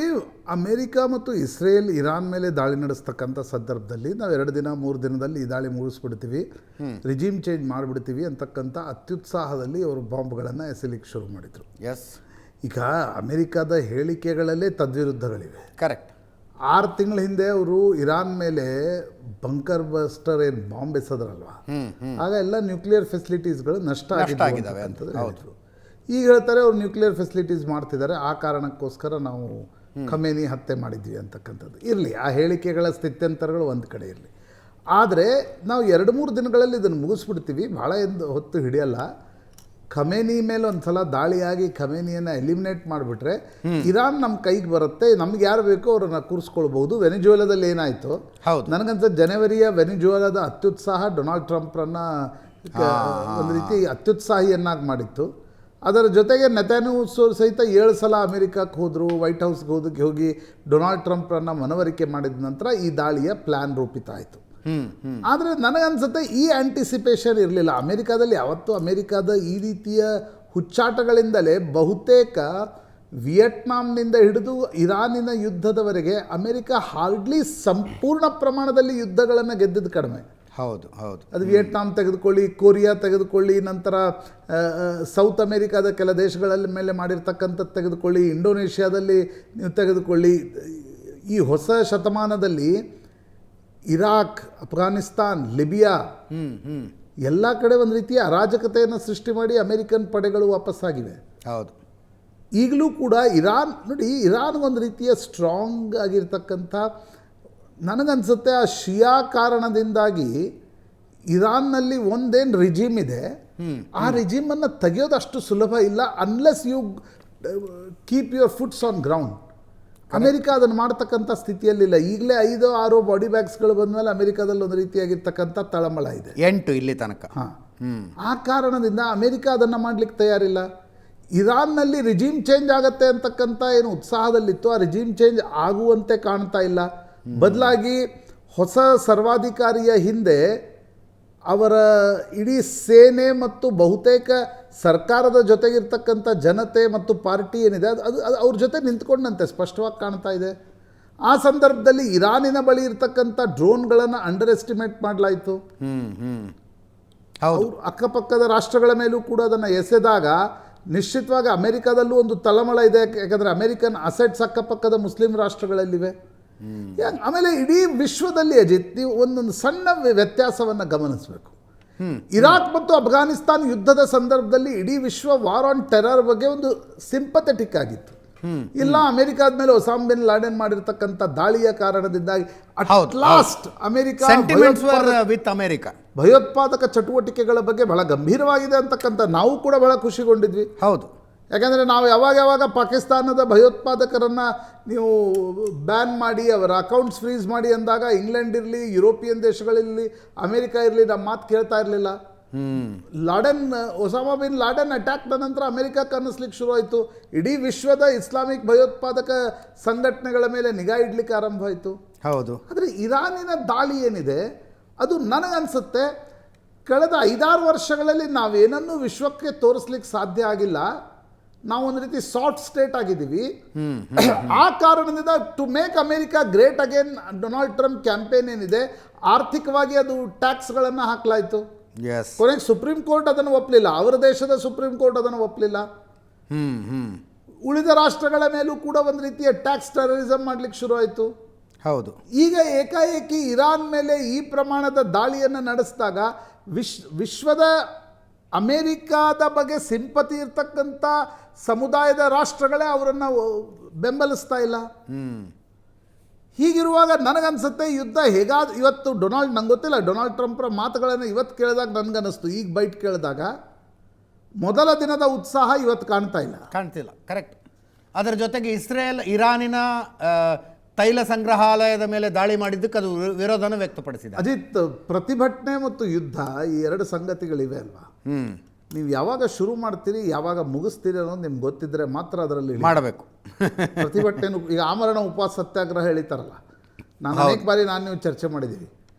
ಅಮೇರಿಕ ಮತ್ತು ಇಸ್ರೇಲ್ ಇರಾನ್ ಮೇಲೆ ದಾಳಿ ನಡೆಸ್ತಕ್ಕಂಥ ಸಂದರ್ಭದಲ್ಲಿ ನಾವು 2 ದಿನ 3 ದಿನದಲ್ಲಿ ಈ ದಾಳಿ ಮುಗಿಸ್ಬಿಡ್ತೀವಿ, ರಿಜಿಮ್ ಚೇಂಜ್ ಮಾಡಿಬಿಡ್ತೀವಿ ಅಂತಕ್ಕಂಥ ಅತ್ಯುತ್ಸಾಹದಲ್ಲಿ ಅವರು ಬಾಂಬ್ಗಳನ್ನು ಎಸೆಲಿಕ್ಕೆ ಶುರು ಮಾಡಿದರು. ಎಸ್, ಈಗ ಅಮೇರಿಕಾದ ಹೇಳಿಕೆಗಳಲ್ಲೇ ತದ್ವಿರುದ್ಧಗಳಿವೆ. ಕರೆಕ್ಟ್. 6 ತಿಂಗಳ ಹಿಂದೆ ಅವರು ಇರಾನ್ ಮೇಲೆ ಬಂಕರ್ ಬಸ್ಟರ್ ಏನು ಬಾಂಬ್ ಎಸೆದ್ರಲ್ವ, ಆಗ ಎಲ್ಲ ನ್ಯೂಕ್ಲಿಯರ್ ಫೆಸಿಲಿಟೀಸ್ಗಳು ನಷ್ಟ ಆಗಿದ್ದಾವೆ ಅಂತ ಹೇಳಿದ್ರು. ಈಗ ಹೇಳ್ತಾರೆ ಅವ್ರು ನ್ಯೂಕ್ಲಿಯರ್ ಫೆಸಿಲಿಟೀಸ್ ಮಾಡ್ತಿದ್ದಾರೆ, ಆ ಕಾರಣಕ್ಕೋಸ್ಕರ ನಾವು ಖಮೇನಿ ಹತ್ಯೆ ಮಾಡಿದ್ವಿ ಅಂತಕ್ಕಂಥದ್ದು. ಇರಲಿ, ಆ ಹೇಳಿಕೆಗಳ ಸ್ಥಿತ್ಯಂತರಗಳು ಒಂದು ಕಡೆ ಇರಲಿ. ಆದರೆ ನಾವು 2-3 ದಿನಗಳಲ್ಲಿ ಇದನ್ನು ಮುಗಿಸ್ಬಿಡ್ತೀವಿ, ಭಾಳ ಹೊತ್ತು ಹಿಡಿಯಲ್ಲ. ಖಮೇನಿ ಮೇಲೆ ಒಂದು ಸಲ ದಾಳಿಯಾಗಿ ಖಮೇನಿಯನ್ನು ಎಲಿಮಿನೇಟ್ ಮಾಡಿಬಿಟ್ರೆ ಇರಾನ್ ನಮ್ಮ ಕೈಗೆ ಬರುತ್ತೆ, ನಮ್ಗೆ ಯಾರು ಬೇಕೋ ಅವ್ರನ್ನ ಕೂರಿಸ್ಕೊಳ್ಬಹುದು. ವೆನಿಜುವೆಲಾದಲ್ಲಿ ಏನಾಯಿತು, ನನಗಂತ ಜನವರಿಯ ವೆನಿಜುವೆಲಾದ ಅತ್ಯುತ್ಸಾಹ ಡೊನಾಲ್ಡ್ ಟ್ರಂಪ್ರನ್ನು ಒಂದು ರೀತಿ ಅತ್ಯುತ್ಸಾಹಿಯನ್ನಾಗಿ ಮಾಡಿತ್ತು. ಅದರ ಜೊತೆಗೆ ನೆತಾನ್ಯಾಹು ಸಹಿತ 7 ಸಲ ಅಮೆರಿಕಕ್ಕೆ ಹೋದರು, ವೈಟ್ ಹೌಸ್ಗೆ ಹೋಗಿ ಡೊನಾಲ್ಡ್ ಟ್ರಂಪ್ರನ್ನು ಮನವರಿಕೆ ಮಾಡಿದ ನಂತರ ಈ ದಾಳಿಯ ಪ್ಲ್ಯಾನ್ ರೂಪಿತ ಆಯಿತು. ಆದರೆ ನನಗನ್ಸುತ್ತೆ ಈ ಆ್ಯಂಟಿಸಿಪೇಷನ್ ಇರಲಿಲ್ಲ ಅಮೆರಿಕಾದಲ್ಲಿ. ಯಾವತ್ತೂ ಅಮೆರಿಕಾದ ಈ ರೀತಿಯ ಹುಚ್ಚಾಟಗಳಿಂದಲೇ ಬಹುತೇಕ ವಿಯೆಟ್ನಾಂನಿಂದ ಹಿಡಿದು ಇರಾನಿನ ಯುದ್ಧದವರೆಗೆ ಅಮೆರಿಕ ಹಾರ್ಡ್ಲಿ ಸಂಪೂರ್ಣ ಪ್ರಮಾಣದಲ್ಲಿ ಯುದ್ಧಗಳನ್ನು ಗೆದ್ದಿದ್ದು ಕಡಿಮೆ. ಹೌದು ಹೌದು. ಅದು ವಿಯೆಟ್ನಾಂ ತೆಗೆದುಕೊಳ್ಳಿ, ಕೊರಿಯಾ ತೆಗೆದುಕೊಳ್ಳಿ, ನಂತರ ಸೌತ್ ಅಮೆರಿಕಾದ ಕೆಲ ದೇಶಗಳಲ್ಲಿ ಮೇಲೆ ಮಾಡಿರ್ತಕ್ಕಂಥದ್ದು ತೆಗೆದುಕೊಳ್ಳಿ, ಇಂಡೋನೇಷ್ಯಾದಲ್ಲಿ ನೀವು ತೆಗೆದುಕೊಳ್ಳಿ. ಈ ಹೊಸ ಶತಮಾನದಲ್ಲಿ ಇರಾಕ್, ಅಫ್ಘಾನಿಸ್ತಾನ್, ಲಿಬಿಯಾ ಎಲ್ಲ ಕಡೆ ಒಂದು ರೀತಿಯ ಅರಾಜಕತೆಯನ್ನು ಸೃಷ್ಟಿ ಮಾಡಿ ಅಮೆರಿಕನ್ ಪಡೆಗಳು ವಾಪಸ್ಸಾಗಿವೆ. ಹೌದು. ಈಗಲೂ ಕೂಡ ಇರಾನ್ ನೋಡಿ, ಇರಾನ್ ಒಂದು ರೀತಿಯ ಸ್ಟ್ರಾಂಗ್ ಆಗಿರ್ತಕ್ಕಂಥ, ನನಗನ್ಸುತ್ತೆ ಆ ಶಿಯಾ ಕಾರಣದಿಂದಾಗಿ ಇರಾನ್ನಲ್ಲಿ ಒಂದೇನು ರಿಜಿಮ್ ಇದೆ, ಆ ರಿಜಿಮನ್ನು ತೆಗೆಯೋದು ಅಷ್ಟು ಸುಲಭ ಇಲ್ಲ unless you keep your foots on ground. America ಅದನ್ನು ಮಾಡ್ತಕ್ಕಂಥ ಸ್ಥಿತಿಯಲ್ಲಿಲ್ಲ. ಈಗಲೇ 5-6 ಬಾಡಿ ಬ್ಯಾಗ್ಸ್ಗಳು ಬಂದಮೇಲೆ ಅಮೆರಿಕಾದಲ್ಲಿ ಒಂದು ರೀತಿಯಾಗಿರ್ತಕ್ಕಂಥ ತಳಮಳ ಇದೆ, 8 ಇಲ್ಲಿ ತನಕ. ಆ ಕಾರಣದಿಂದ ಅಮೆರಿಕ ಅದನ್ನು ಮಾಡಲಿಕ್ಕೆ ತಯಾರಿಲ್ಲ. ಇರಾನ್ನಲ್ಲಿ ರಿಜಿಮ್ ಚೇಂಜ್ ಆಗುತ್ತೆ ಅಂತಕ್ಕಂಥ ಏನು ಉತ್ಸಾಹದಲ್ಲಿತ್ತು, ಆ ರಿಜಿಮ್ ಚೇಂಜ್ ಆಗುವಂತೆ ಕಾಣ್ತಾ ಇಲ್ಲ. ಬದಲಾಗಿ ಹೊಸ ಸರ್ವಾಧಿಕಾರಿಯ ಹಿಂದೆ ಅವರ ಇಡೀ ಸೇನೆ ಮತ್ತು ಬಹುತೇಕ ಸರ್ಕಾರದ ಜೊತೆಗಿರ್ತಕ್ಕಂಥ ಜನತೆ ಮತ್ತು ಪಾರ್ಟಿ ಏನಿದೆ ಅದು ಅವ್ರ ಜೊತೆ ನಿಂತ್ಕೊಂಡಂತೆ ಸ್ಪಷ್ಟವಾಗಿ ಕಾಣ್ತಾ ಇದೆ. ಆ ಸಂದರ್ಭದಲ್ಲಿ ಇರಾನಿನ ಬಳಿ ಇರ್ತಕ್ಕಂಥ ಡ್ರೋನ್ಗಳನ್ನು ಅಂಡರ್ ಎಸ್ಟಿಮೇಟ್ ಮಾಡಲಾಯಿತು. ಅವರು ಅಕ್ಕಪಕ್ಕದ ರಾಷ್ಟ್ರಗಳ ಮೇಲೂ ಕೂಡ ಅದನ್ನು ಎಸೆದಾಗ ನಿಶ್ಚಿತವಾಗಿ ಅಮೆರಿಕದಲ್ಲೂ ಒಂದು ತಳಮಳ ಇದೆ. ಯಾಕಂದರೆ ಅಮೆರಿಕನ್ ಅಸೆಟ್ಸ್ ಅಕ್ಕಪಕ್ಕದ ಮುಸ್ಲಿಂ ರಾಷ್ಟ್ರಗಳಲ್ಲಿವೆ. ಆಮೇಲೆ ಇಡೀ ವಿಶ್ವದಲ್ಲಿ ಅಜಿತ್, ನೀವು ಒಂದೊಂದು ಸಣ್ಣ ವ್ಯತ್ಯಾಸವನ್ನು ಗಮನಿಸಬೇಕು. ಇರಾಕ್ ಮತ್ತು ಅಫ್ಘಾನಿಸ್ತಾನ್ ಯುದ್ಧದ ಸಂದರ್ಭದಲ್ಲಿ ಇಡೀ ವಿಶ್ವ ವಾರ್ ಆನ್ ಟೆರರ್ ಬಗ್ಗೆ ಒಂದು ಸಿಂಪಥೆಟಿಕ್ ಆಗಿತ್ತು. ಇಲ್ಲ, ಅಮೆರಿಕಾದ ಮೇಲೆ ಒಸಾಮ್ ಬಿನ್ ಲಾಡೆನ್ ಮಾಡಿರ್ತಕ್ಕಂಥ ದಾಳಿಯ ಕಾರಣದಿಂದಾಗಿ ಅಟ್ ಲಾಸ್ಟ್ ಅಮೆರಿಕ ಭಯೋತ್ಪಾದಕ ಚಟುವಟಿಕೆಗಳ ಬಗ್ಗೆ ಬಹಳ ಗಂಭೀರವಾಗಿದೆ ಅಂತಕ್ಕಂಥ ನಾವು ಕೂಡ ಬಹಳ ಖುಷಿಗೊಂಡಿದ್ವಿ. ಹೌದು, ಯಾಕಂದರೆ ನಾವು ಯಾವಾಗ ಪಾಕಿಸ್ತಾನದ ಭಯೋತ್ಪಾದಕರನ್ನು ನೀವು ಬ್ಯಾನ್ ಮಾಡಿ ಅವರ ಅಕೌಂಟ್ಸ್ ಫ್ರೀಸ್ ಮಾಡಿ ಅಂದಾಗ ಇಂಗ್ಲೆಂಡ್ ಇರಲಿ, ಯುರೋಪಿಯನ್ ದೇಶಗಳಿರಲಿ, ಅಮೆರಿಕ ಇರಲಿ, ನಮ್ಮ ಮಾತು ಕೇಳ್ತಾ ಇರಲಿಲ್ಲ. ಒಸಾಮಾ ಬಿನ್ ಲಾಡೆನ್ ಅಟ್ಯಾಕ್ನ ನಂತರ ಅಮೆರಿಕಕ್ಕೆ ಅನ್ನಿಸ್ಲಿಕ್ಕೆ ಶುರುವಾಯಿತು. ಇಡೀ ವಿಶ್ವದ ಇಸ್ಲಾಮಿಕ್ ಭಯೋತ್ಪಾದಕ ಸಂಘಟನೆಗಳ ಮೇಲೆ ನಿಗಾ ಇಡಲಿಕ್ಕೆ ಆರಂಭ ಆಯಿತು. ಹೌದು. ಆದರೆ ಇರಾನಿನ ದಾಳಿ ಏನಿದೆ ಅದು ನನಗನ್ಸುತ್ತೆ ಕಳೆದ 5-6 ವರ್ಷಗಳಲ್ಲಿ ನಾವೇನನ್ನೂ ವಿಶ್ವಕ್ಕೆ ತೋರಿಸ್ಲಿಕ್ಕೆ ಸಾಧ್ಯ ಆಗಿಲ್ಲ. ನಾವೊಂದು ರೀತಿ ಸಾಫ್ಟ್ ಸ್ಟೇಟ್ ಆಗಿದ್ದೀವಿ. ಆ ಕಾರಣದಿಂದ to make America great again Donald Trump campaign ಏನಿದೆ, ಆರ್ಥಿಕವಾಗಿ ಅದು ಟ್ಯಾಕ್ಸ್ಗಳನ್ನು ಹಾಕಲಾಯಿತು. ಕೊನೆಗೆ ಸುಪ್ರೀಂ ಕೋರ್ಟ್ ಅದನ್ನು ಒಪ್ಪಲಿಲ್ಲ, ಅವರ ದೇಶದ ಸುಪ್ರೀಂ ಕೋರ್ಟ್ ಅದನ್ನು ಒಪ್ಪಲಿಲ್ಲ. ಉಳಿದ ರಾಷ್ಟ್ರಗಳ ಮೇಲೂ ಕೂಡ ಒಂದು ರೀತಿಯ ಟ್ಯಾಕ್ಸ್ ಟೆರರಿಸಮ್ ಮಾಡಲಿಕ್ಕೆ ಶುರುವಾಯಿತು. ಹೌದು. ಈಗ ಏಕಾಏಕಿ ಇರಾನ್ ಮೇಲೆ ಈ ಪ್ರಮಾಣದ ದಾಳಿಯನ್ನು ನಡೆಸಿದಾಗ ವಿಶ್ವದ ಅಮೇರಿಕಾದ ಬಗ್ಗೆ ಸಿಂಪತಿ ಇರ್ತಕ್ಕಂಥ ಸಮುದಾಯದ ರಾಷ್ಟ್ರಗಳೇ ಅವರನ್ನು ಬೆಂಬಲಿಸ್ತಾ ಇಲ್ಲ. ಹೀಗಿರುವಾಗ ನನಗನ್ಸುತ್ತೆ ಯುದ್ಧ ಇವತ್ತು ನಂಗೆ ಗೊತ್ತಿಲ್ಲ, ಡೊನಾಲ್ಡ್ ಟ್ರಂಪ್ರ ಮಾತುಗಳನ್ನು ಇವತ್ತು ಕೇಳಿದಾಗ ನನಗನ್ನಿಸ್ತು, ಈಗ ಬೈಟ್ ಕೇಳಿದಾಗ ಮೊದಲ ದಿನದ ಉತ್ಸಾಹ ಇವತ್ತು ಕಾಣ್ತಿಲ್ಲ. ಕರೆಕ್ಟ್. ಅದರ ಜೊತೆಗೆ ಇರಾನಿನ ತೈಲ ಸಂಗ್ರಹಾಲಯದ ಮೇಲೆ ದಾಳಿ ಮಾಡಿದ್ದಕ್ಕೆ ಅದು ವಿರೋಧನ ವ್ಯಕ್ತಪಡಿಸಿದೆ. ಅಜಿತ್, ಪ್ರತಿಭಟನೆ ಮತ್ತು ಯುದ್ಧ ಈ ಎರಡು ಸಂಗತಿಗಳಿವೆ ಅಲ್ವಾ? ನೀವು ಯಾವಾಗ ಶುರು ಮಾಡ್ತೀರಿ, ಯಾವಾಗ ಮುಗಿಸ್ತೀರಿ ಅನ್ನೋದು ನಿಮ್ಗೆ ಗೊತ್ತಿದ್ರೆ ಮಾತ್ರ ಅದರಲ್ಲಿ ಮಾಡಬೇಕು. ಪ್ರತಿಭಟನೆ ಈಗ ಆಮರಣ ಉಪವಾಸ ಸತ್ಯಾಗ್ರಹ ಹೇಳಿತಾರಲ್ಲ, ಅನೇಕ ಬಾರಿ ನೀವು ಚರ್ಚೆ ಮಾಡಿದ್ದೀವಿ.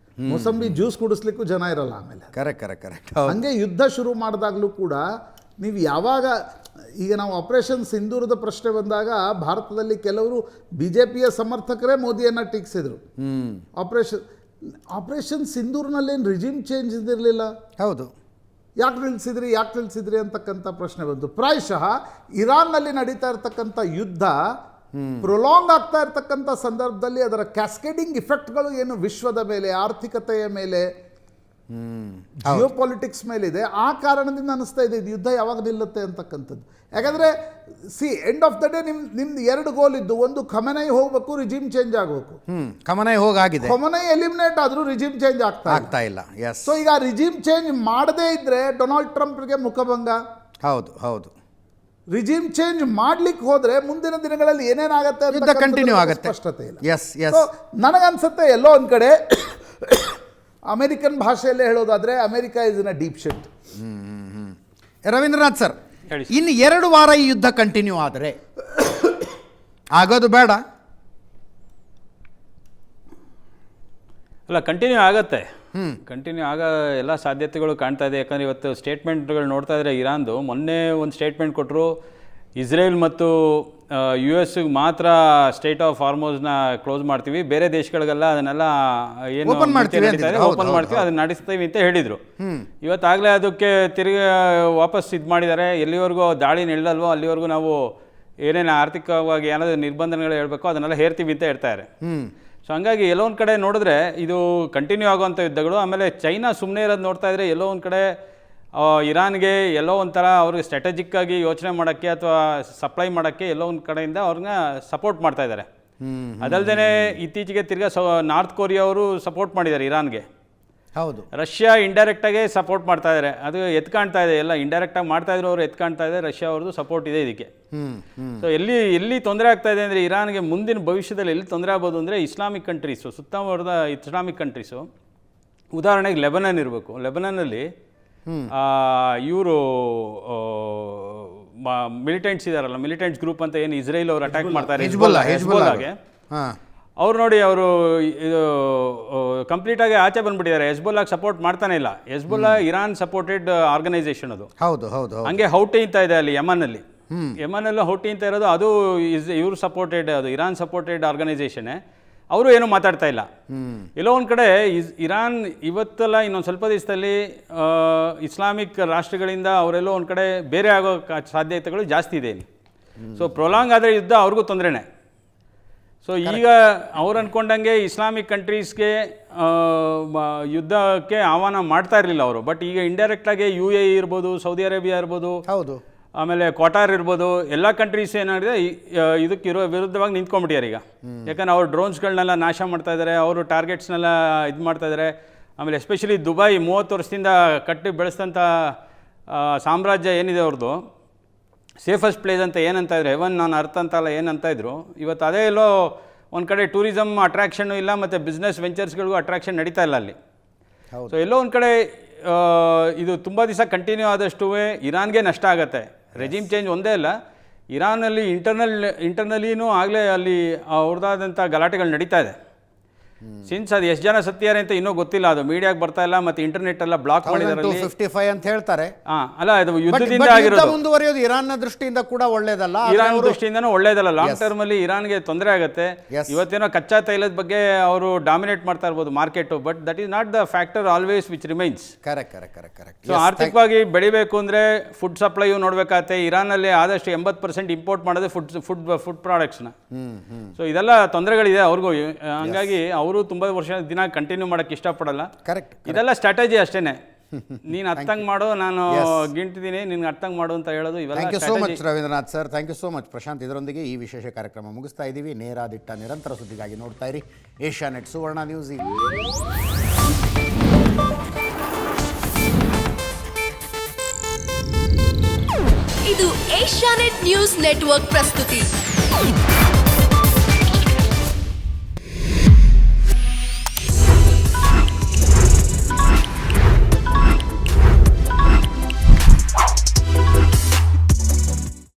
ಮೋಸಂಬಿ ಜ್ಯೂಸ್ ಕುಡಿಸ್ಲಿಕ್ಕೂ ಜನ ಇರಲ್ಲ ಆಮೇಲೆ. ಕರೆಕ್ಟ್. ಹಂಗೆ ಯುದ್ಧ ಶುರು ಮಾಡಿದಾಗಲೂ ಕೂಡ ನೀವು ಯಾವಾಗ, ಈಗ ನಾವು ಆಪರೇಷನ್ ಸಿಂಧೂರದ ಪ್ರಶ್ನೆ ಬಂದಾಗ ಭಾರತದಲ್ಲಿ ಕೆಲವರು BJPಯ ಸಮರ್ಥಕರೇ ಮೋದಿಯನ್ನು ಟೀಕಿಸಿದರು. ಆಪರೇಷನ್ ಸಿಂಧೂರ್ನಲ್ಲೇನು ರಿಜಿಮ್ ಚೇಂಜ್ ಇದಿರಲಿಲ್ಲ. ಹೌದು. ಯಾಕೆ ನಿಲ್ಲಿಸಿದ್ರಿ ಅಂತಕ್ಕಂಥ ಪ್ರಶ್ನೆ ಬಂತು. ಪ್ರಾಯಶಃ ಇರಾನ್ನಲ್ಲಿ ನಡೀತಾ ಇರ್ತಕ್ಕಂಥ ಯುದ್ಧ ಪ್ರೊಲಾಂಗ್ ಆಗ್ತಾ ಇರ್ತಕ್ಕಂಥ ಸಂದರ್ಭದಲ್ಲಿ ಅದರ ಕ್ಯಾಸ್ಕೇಡಿಂಗ್ ಇಫೆಕ್ಟ್ಗಳು ಏನು ವಿಶ್ವದ ಮೇಲೆ, ಆರ್ಥಿಕತೆಯ ಮೇಲೆ, ಜಿಯೋ ಪಾಲಿಟಿಕ್ಸ್ ಮೇಲಿದೆ. ಆ ಕಾರಣದಿಂದ ಅನಿಸ್ತಾ ಇದೆ ಇದು ಯುದ್ಧ ಯಾವಾಗ ನಿಲ್ಲುತ್ತೆ ಅಂತಕ್ಕಂಥದ್ದು. ಯಾಕಂದರೆ ಎಂಡ್ ಆಫ್ ದ ಡೇ ನಿಮ್ದು ಎರಡು ಗೋಲ್ ಇದ್ದು, ಒಂದು ಖಮನೈ ಹೋಗಬೇಕು, ರಿಜಿಮ್ ಚೇಂಜ್ ಆಗಬೇಕು. ಖಮನೈ ಎಲಿಮಿನೇಟ್ ಆದರೂ ರಿಜಿಮ್ ಚೇಂಜ್ ಆಗ್ತಾ ಇಲ್ಲ. ಸೊ ಈಗ ರಿಜಿಮ್ ಚೇಂಜ್ ಮಾಡದೇ ಇದ್ರೆ ಡೊನಾಲ್ಡ್ ಟ್ರಂಪ್ಗೆ ಮುಖಭಂಗ. ಹೌದು. ರಿಜಿಮ್ ಚೇಂಜ್ ಮಾಡ್ಲಿಕ್ಕೆ ಹೋದ್ರೆ ಮುಂದಿನ ದಿನಗಳಲ್ಲಿ ಏನೇನಾಗತ್ತೆ ಯುದ್ಧ ಕಂಟಿನ್ಯೂ ಆಗುತ್ತೆ, ಸ್ಪಷ್ಟತೆ ಇಲ್ಲ. ನನಗನ್ಸುತ್ತೆ ಎಲ್ಲೋ ಒಂದು ಕಡೆ ಅಮೆರಿಕನ್ ಭಾಷೆಯಲ್ಲೇ ಹೇಳೋದಾದ್ರೆ America is in a deep shit. Ravindranath sir, ಇನ್ನು 2 ವಾರ ಈ ಯುದ್ಧ ಕಂಟಿನ್ಯೂ ಆದರೆ ಆಗೋದು ಬೇಡ? ಅಲ್ಲ, ಕಂಟಿನ್ಯೂ ಆಗತ್ತೆ. ಕಂಟಿನ್ಯೂ ಎಲ್ಲ ಸಾಧ್ಯತೆಗಳು ಕಾಣ್ತಾ ಇದೆ. ಯಾಕಂದರೆ ಇವತ್ತು ಸ್ಟೇಟ್ಮೆಂಟ್ಗಳು ನೋಡ್ತಾ ಇದ್ರೆ, ಇರಾನ್ದು ಮೊನ್ನೆ ಒಂದು ಸ್ಟೇಟ್ಮೆಂಟ್ ಕೊಟ್ಟರು, ಇಸ್ರೇಲ್ ಮತ್ತು US ಮಾತ್ರ ಸ್ಟೇಟ್ ಆಫ್ ಹಾರ್ಮೋಸ್ನ ಕ್ಲೋಸ್ ಮಾಡ್ತೀವಿ, ಬೇರೆ ದೇಶಗಳಿಗೆಲ್ಲ ಅದನ್ನೆಲ್ಲ ಏನು ಓಪನ್ ಮಾಡ್ತೀವಿ, ಅದನ್ನ ನಡೆಸ್ತೀವಿ ಅಂತ ಹೇಳಿದರು. ಇವತ್ತಾಗಲೇ ಅದಕ್ಕೆ ತಿರುಗಿ ವಾಪಸ್ ಮಾಡಿದ್ದಾರೆ. ಎಲ್ಲಿವರೆಗೂ ದಾಳಿ ನಿಲ್ಲಲ್ವೋ ಅಲ್ಲಿವರೆಗೂ ನಾವು ಏನೇನು ಆರ್ಥಿಕವಾಗಿ ಏನಾದರೂ ನಿರ್ಬಂಧನೆಗಳು ಹೇಳಬೇಕೋ ಅದನ್ನೆಲ್ಲ ಹೇರ್ತೀವಿ ಅಂತ ಹೇಳ್ತಾರೆ. ಸೊ ಹಂಗಾಗಿ ಎಲ್ಲೋ ಒಂದು ಕಡೆ ನೋಡಿದ್ರೆ ಇದು ಕಂಟಿನ್ಯೂ ಆಗುವಂಥ ಯುದ್ಧಗಳು. ಆಮೇಲೆ ಚೈನಾ ಸುಮ್ಮನೆ ಇರೋದು ನೋಡ್ತಾ ಇದ್ರೆ ಎಲ್ಲೋ ಒಂದು ಕಡೆ ಇರಾನ್ಗೆ ಎಲ್ಲೋ ಒಂಥರ ಅವ್ರಿಗೆ ಸ್ಟ್ರಾಟಜಿಕ್ಕಾಗಿ ಯೋಚನೆ ಮಾಡೋಕ್ಕೆ ಅಥವಾ ಸಪ್ಲೈ ಮಾಡೋಕ್ಕೆ ಎಲ್ಲೋ ಒಂದು ಕಡೆಯಿಂದ ಅವ್ರನ್ನ ಸಪೋರ್ಟ್ ಮಾಡ್ತಾ ಇದ್ದಾರೆ. ಅದಲ್ಲದೆ ಇತ್ತೀಚೆಗೆ ತಿರ್ಗಾ ನಾರ್ತ್ ಕೊರಿಯಾ ಅವರು ಸಪೋರ್ಟ್ ಮಾಡಿದ್ದಾರೆ ಇರಾನ್ಗೆ. ಹೌದು. ರಷ್ಯಾ ಇಂಡೈರೆಕ್ಟಾಗಿ ಸಪೋರ್ಟ್ ಮಾಡ್ತಾ ಇದ್ದಾರೆ. ಅದು ಎತ್ಕಾಣ್ತಾ ಇದೆ, ಎಲ್ಲ ಇಂಡೈರೆಕ್ಟಾಗಿ ಮಾಡ್ತಾ ಇದ್ರು ಅವರು ಎತ್ಕಾಣ್ತಾ ಇದೆ. ರಷ್ಯಾ ಅವ್ರದ್ದು ಸಪೋರ್ಟ್ ಇದೆ ಇದಕ್ಕೆ. ಸೊ ಎಲ್ಲಿ ತೊಂದರೆ ಆಗ್ತಾ ಇದೆ ಅಂದರೆ, ಇರಾನ್ಗೆ ಮುಂದಿನ ಭವಿಷ್ಯದಲ್ಲಿ ಎಲ್ಲಿ ತೊಂದರೆ ಆಗ್ಬೋದು ಅಂದರೆ, ಇಸ್ಲಾಮಿಕ್ ಕಂಟ್ರೀಸು, ಸುತ್ತಮುತ್ತದ ಇಸ್ಲಾಮಿಕ್ ಕಂಟ್ರೀಸು, ಉದಾಹರಣೆಗೆ ಲೆಬನನ್ ಇರಬೇಕು. ಲೆಬನನ್ನಲ್ಲಿ ಇವರು ಮಿಲಿಟೆಂಟ್ಸ್ ಇದಾರಲ್ಲ, ಮಿಲಿಟೆಂಟ್ಸ್ ಗ್ರೂಪ್ ಅಂತ ಏನು ಇಸ್ರೇಲ್ ಅವರು ಅಟ್ಯಾಕ್ ಮಾಡ್ತಾರೆ ಹೆಜ್ಬೊಲ್ಲಾಗೆ, ಅವ್ರು ನೋಡಿ ಅವರು ಇದು ಕಂಪ್ಲೀಟಾಗಿ ಆಚೆ ಬಂದ್ಬಿಟ್ಟಿದ್ದಾರೆ. ಹೆಜ್ಬೊಲ್ಲಾಗೆ ಸಪೋರ್ಟ್ ಮಾಡ್ತಾನೆ ಇಲ್ಲ. ಹೆಜ್ಬೊಲ್ಲಾ ಇರಾನ್ ಸಪೋರ್ಟೆಡ್ ಆರ್ಗನೈಸೇಷನ್ ಅದು. ಹೌದು. ಹಂಗೆ ಹೌಟಿ ಅಂತ ಇದೆ ಅಲ್ಲಿ ಯಮನಲ್ಲಿ ಹೌಟಿ ಅಂತ ಇರೋದು, ಅದು ಇವ್ರು ಸಪೋರ್ಟೆಡ್, ಅದು ಇರಾನ್ ಸಪೋರ್ಟೆಡ್ ಆರ್ಗನೈಸೇಷನ್ನೇ. ಅವರು ಏನೂ ಮಾತಾಡ್ತಾ ಇಲ್ಲ. ಎಲ್ಲೋ ಒಂದು ಕಡೆ ಇರಾನ್ ಇವತ್ತೆಲ್ಲ ಇನ್ನೊಂದು ಸ್ವಲ್ಪ ದಿವಸದಲ್ಲಿ ಇಸ್ಲಾಮಿಕ್ ರಾಷ್ಟ್ರಗಳಿಂದ ಅವರೆಲ್ಲೋ ಒಂದು ಕಡೆ ಬೇರೆ ಆಗೋ ಸಾಧ್ಯತೆಗಳು ಜಾಸ್ತಿ ಇದೆ ಇಲ್ಲಿ. ಸೊ ಪ್ರೊಲಾಂಗ್ ಆದರೆ ಯುದ್ಧ ಅವ್ರಿಗೂ ತೊಂದರೆನೇ. ಸೊ ಈಗ ಅವ್ರು ಅಂದ್ಕೊಂಡಂಗೆ ಇಸ್ಲಾಮಿಕ್ ಕಂಟ್ರೀಸ್ಗೆ ಯುದ್ಧಕ್ಕೆ ಆಹ್ವಾನ ಮಾಡ್ತಾ ಇರಲಿಲ್ಲ ಅವರು. ಬಟ್ ಈಗ ಇಂಡೈರೆಕ್ಟಾಗಿ UAE ಇರ್ಬೋದು, ಸೌದಿ ಅರೇಬಿಯಾ ಇರ್ಬೋದು, ಹೌದು, ಆಮೇಲೆ ಕ್ವಾಟಾರ್ ಇರ್ಬೋದು, ಎಲ್ಲ ಕಂಟ್ರೀಸ್ ಏನಾಗಿದೆ ಇದಕ್ಕಿರೋ ವಿರುದ್ಧವಾಗಿ ನಿಂತ್ಕೊಂಡ್ಬಿಟ್ಟಿದ್ದಾರೆ ಈಗ. ಯಾಕಂದ್ರೆ ಅವ್ರು ಡ್ರೋನ್ಸ್ಗಳನ್ನೆಲ್ಲ ನಾಶ ಮಾಡ್ತಾ ಇದ್ದಾರೆ, ಅವರು ಟಾರ್ಗೆಟ್ಸ್ನೆಲ್ಲ ಇದು ಮಾಡ್ತಾ ಇದ್ದಾರೆ. ಆಮೇಲೆ ಎಸ್ಪೆಷಲಿ ದುಬೈ 30 ವರ್ಷದಿಂದ ಕಟ್ಟಿ ಬೆಳೆಸಿದಂಥ ಸಾಮ್ರಾಜ್ಯ ಏನಿದೆ ಅವ್ರದ್ದು, ಸೇಫೆಸ್ಟ್ ಪ್ಲೇಸ್ ಅಂತ ಏನಂತ ಇದ್ರು, ಹೆವನ್ ನಾನು ಅರ್ಥ ಅಂತಲ್ಲ ಏನಂತ ಇದ್ರು, ಇವತ್ತು ಅದೇ ಎಲ್ಲೋ ಒಂದು ಕಡೆ ಟೂರಿಸಮ್ ಅಟ್ರಾಕ್ಷನ್ನು ಇಲ್ಲ, ಮತ್ತು ಬಿಸ್ನೆಸ್ ವೆಂಚರ್ಸ್ಗಳಿಗೂ ಅಟ್ರಾಕ್ಷನ್ ನಡೀತಾ ಇಲ್ಲ ಅಲ್ಲಿ. ಸೊ ಎಲ್ಲೋ ಒಂದು ಕಡೆ ಇದು ತುಂಬ ದಿವಸ ಕಂಟಿನ್ಯೂ ಆದಷ್ಟು ಇರಾನ್ಗೆ ನಷ್ಟ ಆಗುತ್ತೆ. ರೆಜಿಮ್ ಚೇಂಜ್ ಒಂದೇ ಅಲ್ಲ, ಇರಾನಲ್ಲಿ ಇಂಟರ್ನಲಿನೂ ಆಗಲೇ ಅಲ್ಲಿ ಅವ್ರದ್ದಾದಂಥ ಗಲಾಟೆಗಳು ನಡೀತಾ ಇದೆ. ಸಿನ್ಸ್ ಅದು ಎಷ್ಟು ಜನ ಸತ್ತಿದ್ದಾರೆ ಅಂತ ಇನ್ನೂ ಗೊತ್ತಿಲ್ಲ, ಅದು ಮೀಡಿಯಾಗೆ ಬರ್ತಾ ಇಲ್ಲ, ಮತ್ತು ಇಂಟರ್ನೆಟ್ ಎಲ್ಲ ಬ್ಲಾಕ್ ಮಾಡಿದ್ದಾರೆ. 55 ಅಂತ ಹೇಳ್ತಾರೆ. ಅಲ್ಲ, ಅದು ಯುದ್ಧದಿಂದ ಆಗಿರೋದು. ಮುಂದುವರಿಯೋದು ಇರಾನ್ನ ದೃಷ್ಟಿಯಿಂದ ಕೂಡ ಒಳ್ಳೇದಲ್ಲ, ಇರಾನ್ ದೃಷ್ಟಿಯಿಂದನೂ ಒಳ್ಳೇದಲ್ಲ. ಲಾಂಗ್ ಟರ್ಮ್ ಅಲ್ಲಿ ಇರಾನ್ಗೆ ತೊಂದರೆ ಆಗುತ್ತೆ. ಇವತ್ತೇನೋ ಕಚ್ಚಾ ತೈಲದ ಬಗ್ಗೆ ಅವರು ಡಾಮಿನೇಟ್ ಮಾಡ್ತಾ ಇರ್ಬೋದು market, but that is not the factor always which remains. Correct. So ಆರ್ಥಿಕವಾಗಿ ಬೆಳಿಬೇಕು ಅಂದರೆ ಫುಡ್ ಸಪ್ಲೈಯು ನೋಡ್ಬೇಕಾಗತ್ತೆ. ಇರಾನಲ್ಲಿ ಆದಷ್ಟು 80% ಇಂಪೋರ್ಟ್ ಮಾಡೋದೇ ಫುಡ್ ಪ್ರಾಡಕ್ಟ್ಸ್ನ. ಸೊ ಇದೆಲ್ಲ ತೊಂದರೆಗಳಿದೆ ಅವ್ರಿಗೂ. ಹಂಗಾಗಿ ಅವರು ತುಂಬ ದಿನ ಕಂಟಿನ್ಯೂ ಮಾಡೋಕ್ಕೆ ಇಷ್ಟಪಡಲ್ಲ. ಕರೆಕ್ಟ್. ಇದೆಲ್ಲ ಸ್ಟ್ರಾಟಜಿ ಅಷ್ಟೇ. ನೀನು ಅರ್ಥಂಗೆ ಮಾಡು, ನಾನು ಗಿಂಟಿದ್ದೀನಿ, ನಿನ್ಗೆ ಅರ್ಥಂಗೆ ಮಾಡು ಅಂತ ಹೇಳೋದು ಇವೆಲ್ಲ. Thank you so much Ravindranath sir, thank you so much. Prashant, ಇದರೊಂದಿಗೆ ಈ ವಿಶೇಷ ಕಾರ್ಯಕ್ರಮ ಮುಗಿಸ್ತಾ ಇದ್ದೀವಿ. ನೇರ ದಿಟ್ಟ ನಿರಂತರ ಸುದ್ದಿಗಾಗಿ ನೋಡ್ತಾ ಇರಿ ಏಷ್ಯಾನೆಟ್ ಸುವರ್ಣ ನ್ಯೂಸ್. ಇದು ಏಷ್ಯಾನೆಟ್ ನ್ಯೂಸ್ ನೆಟ್ವರ್ಕ್ ಪ್ರಸ್ತುತಿ.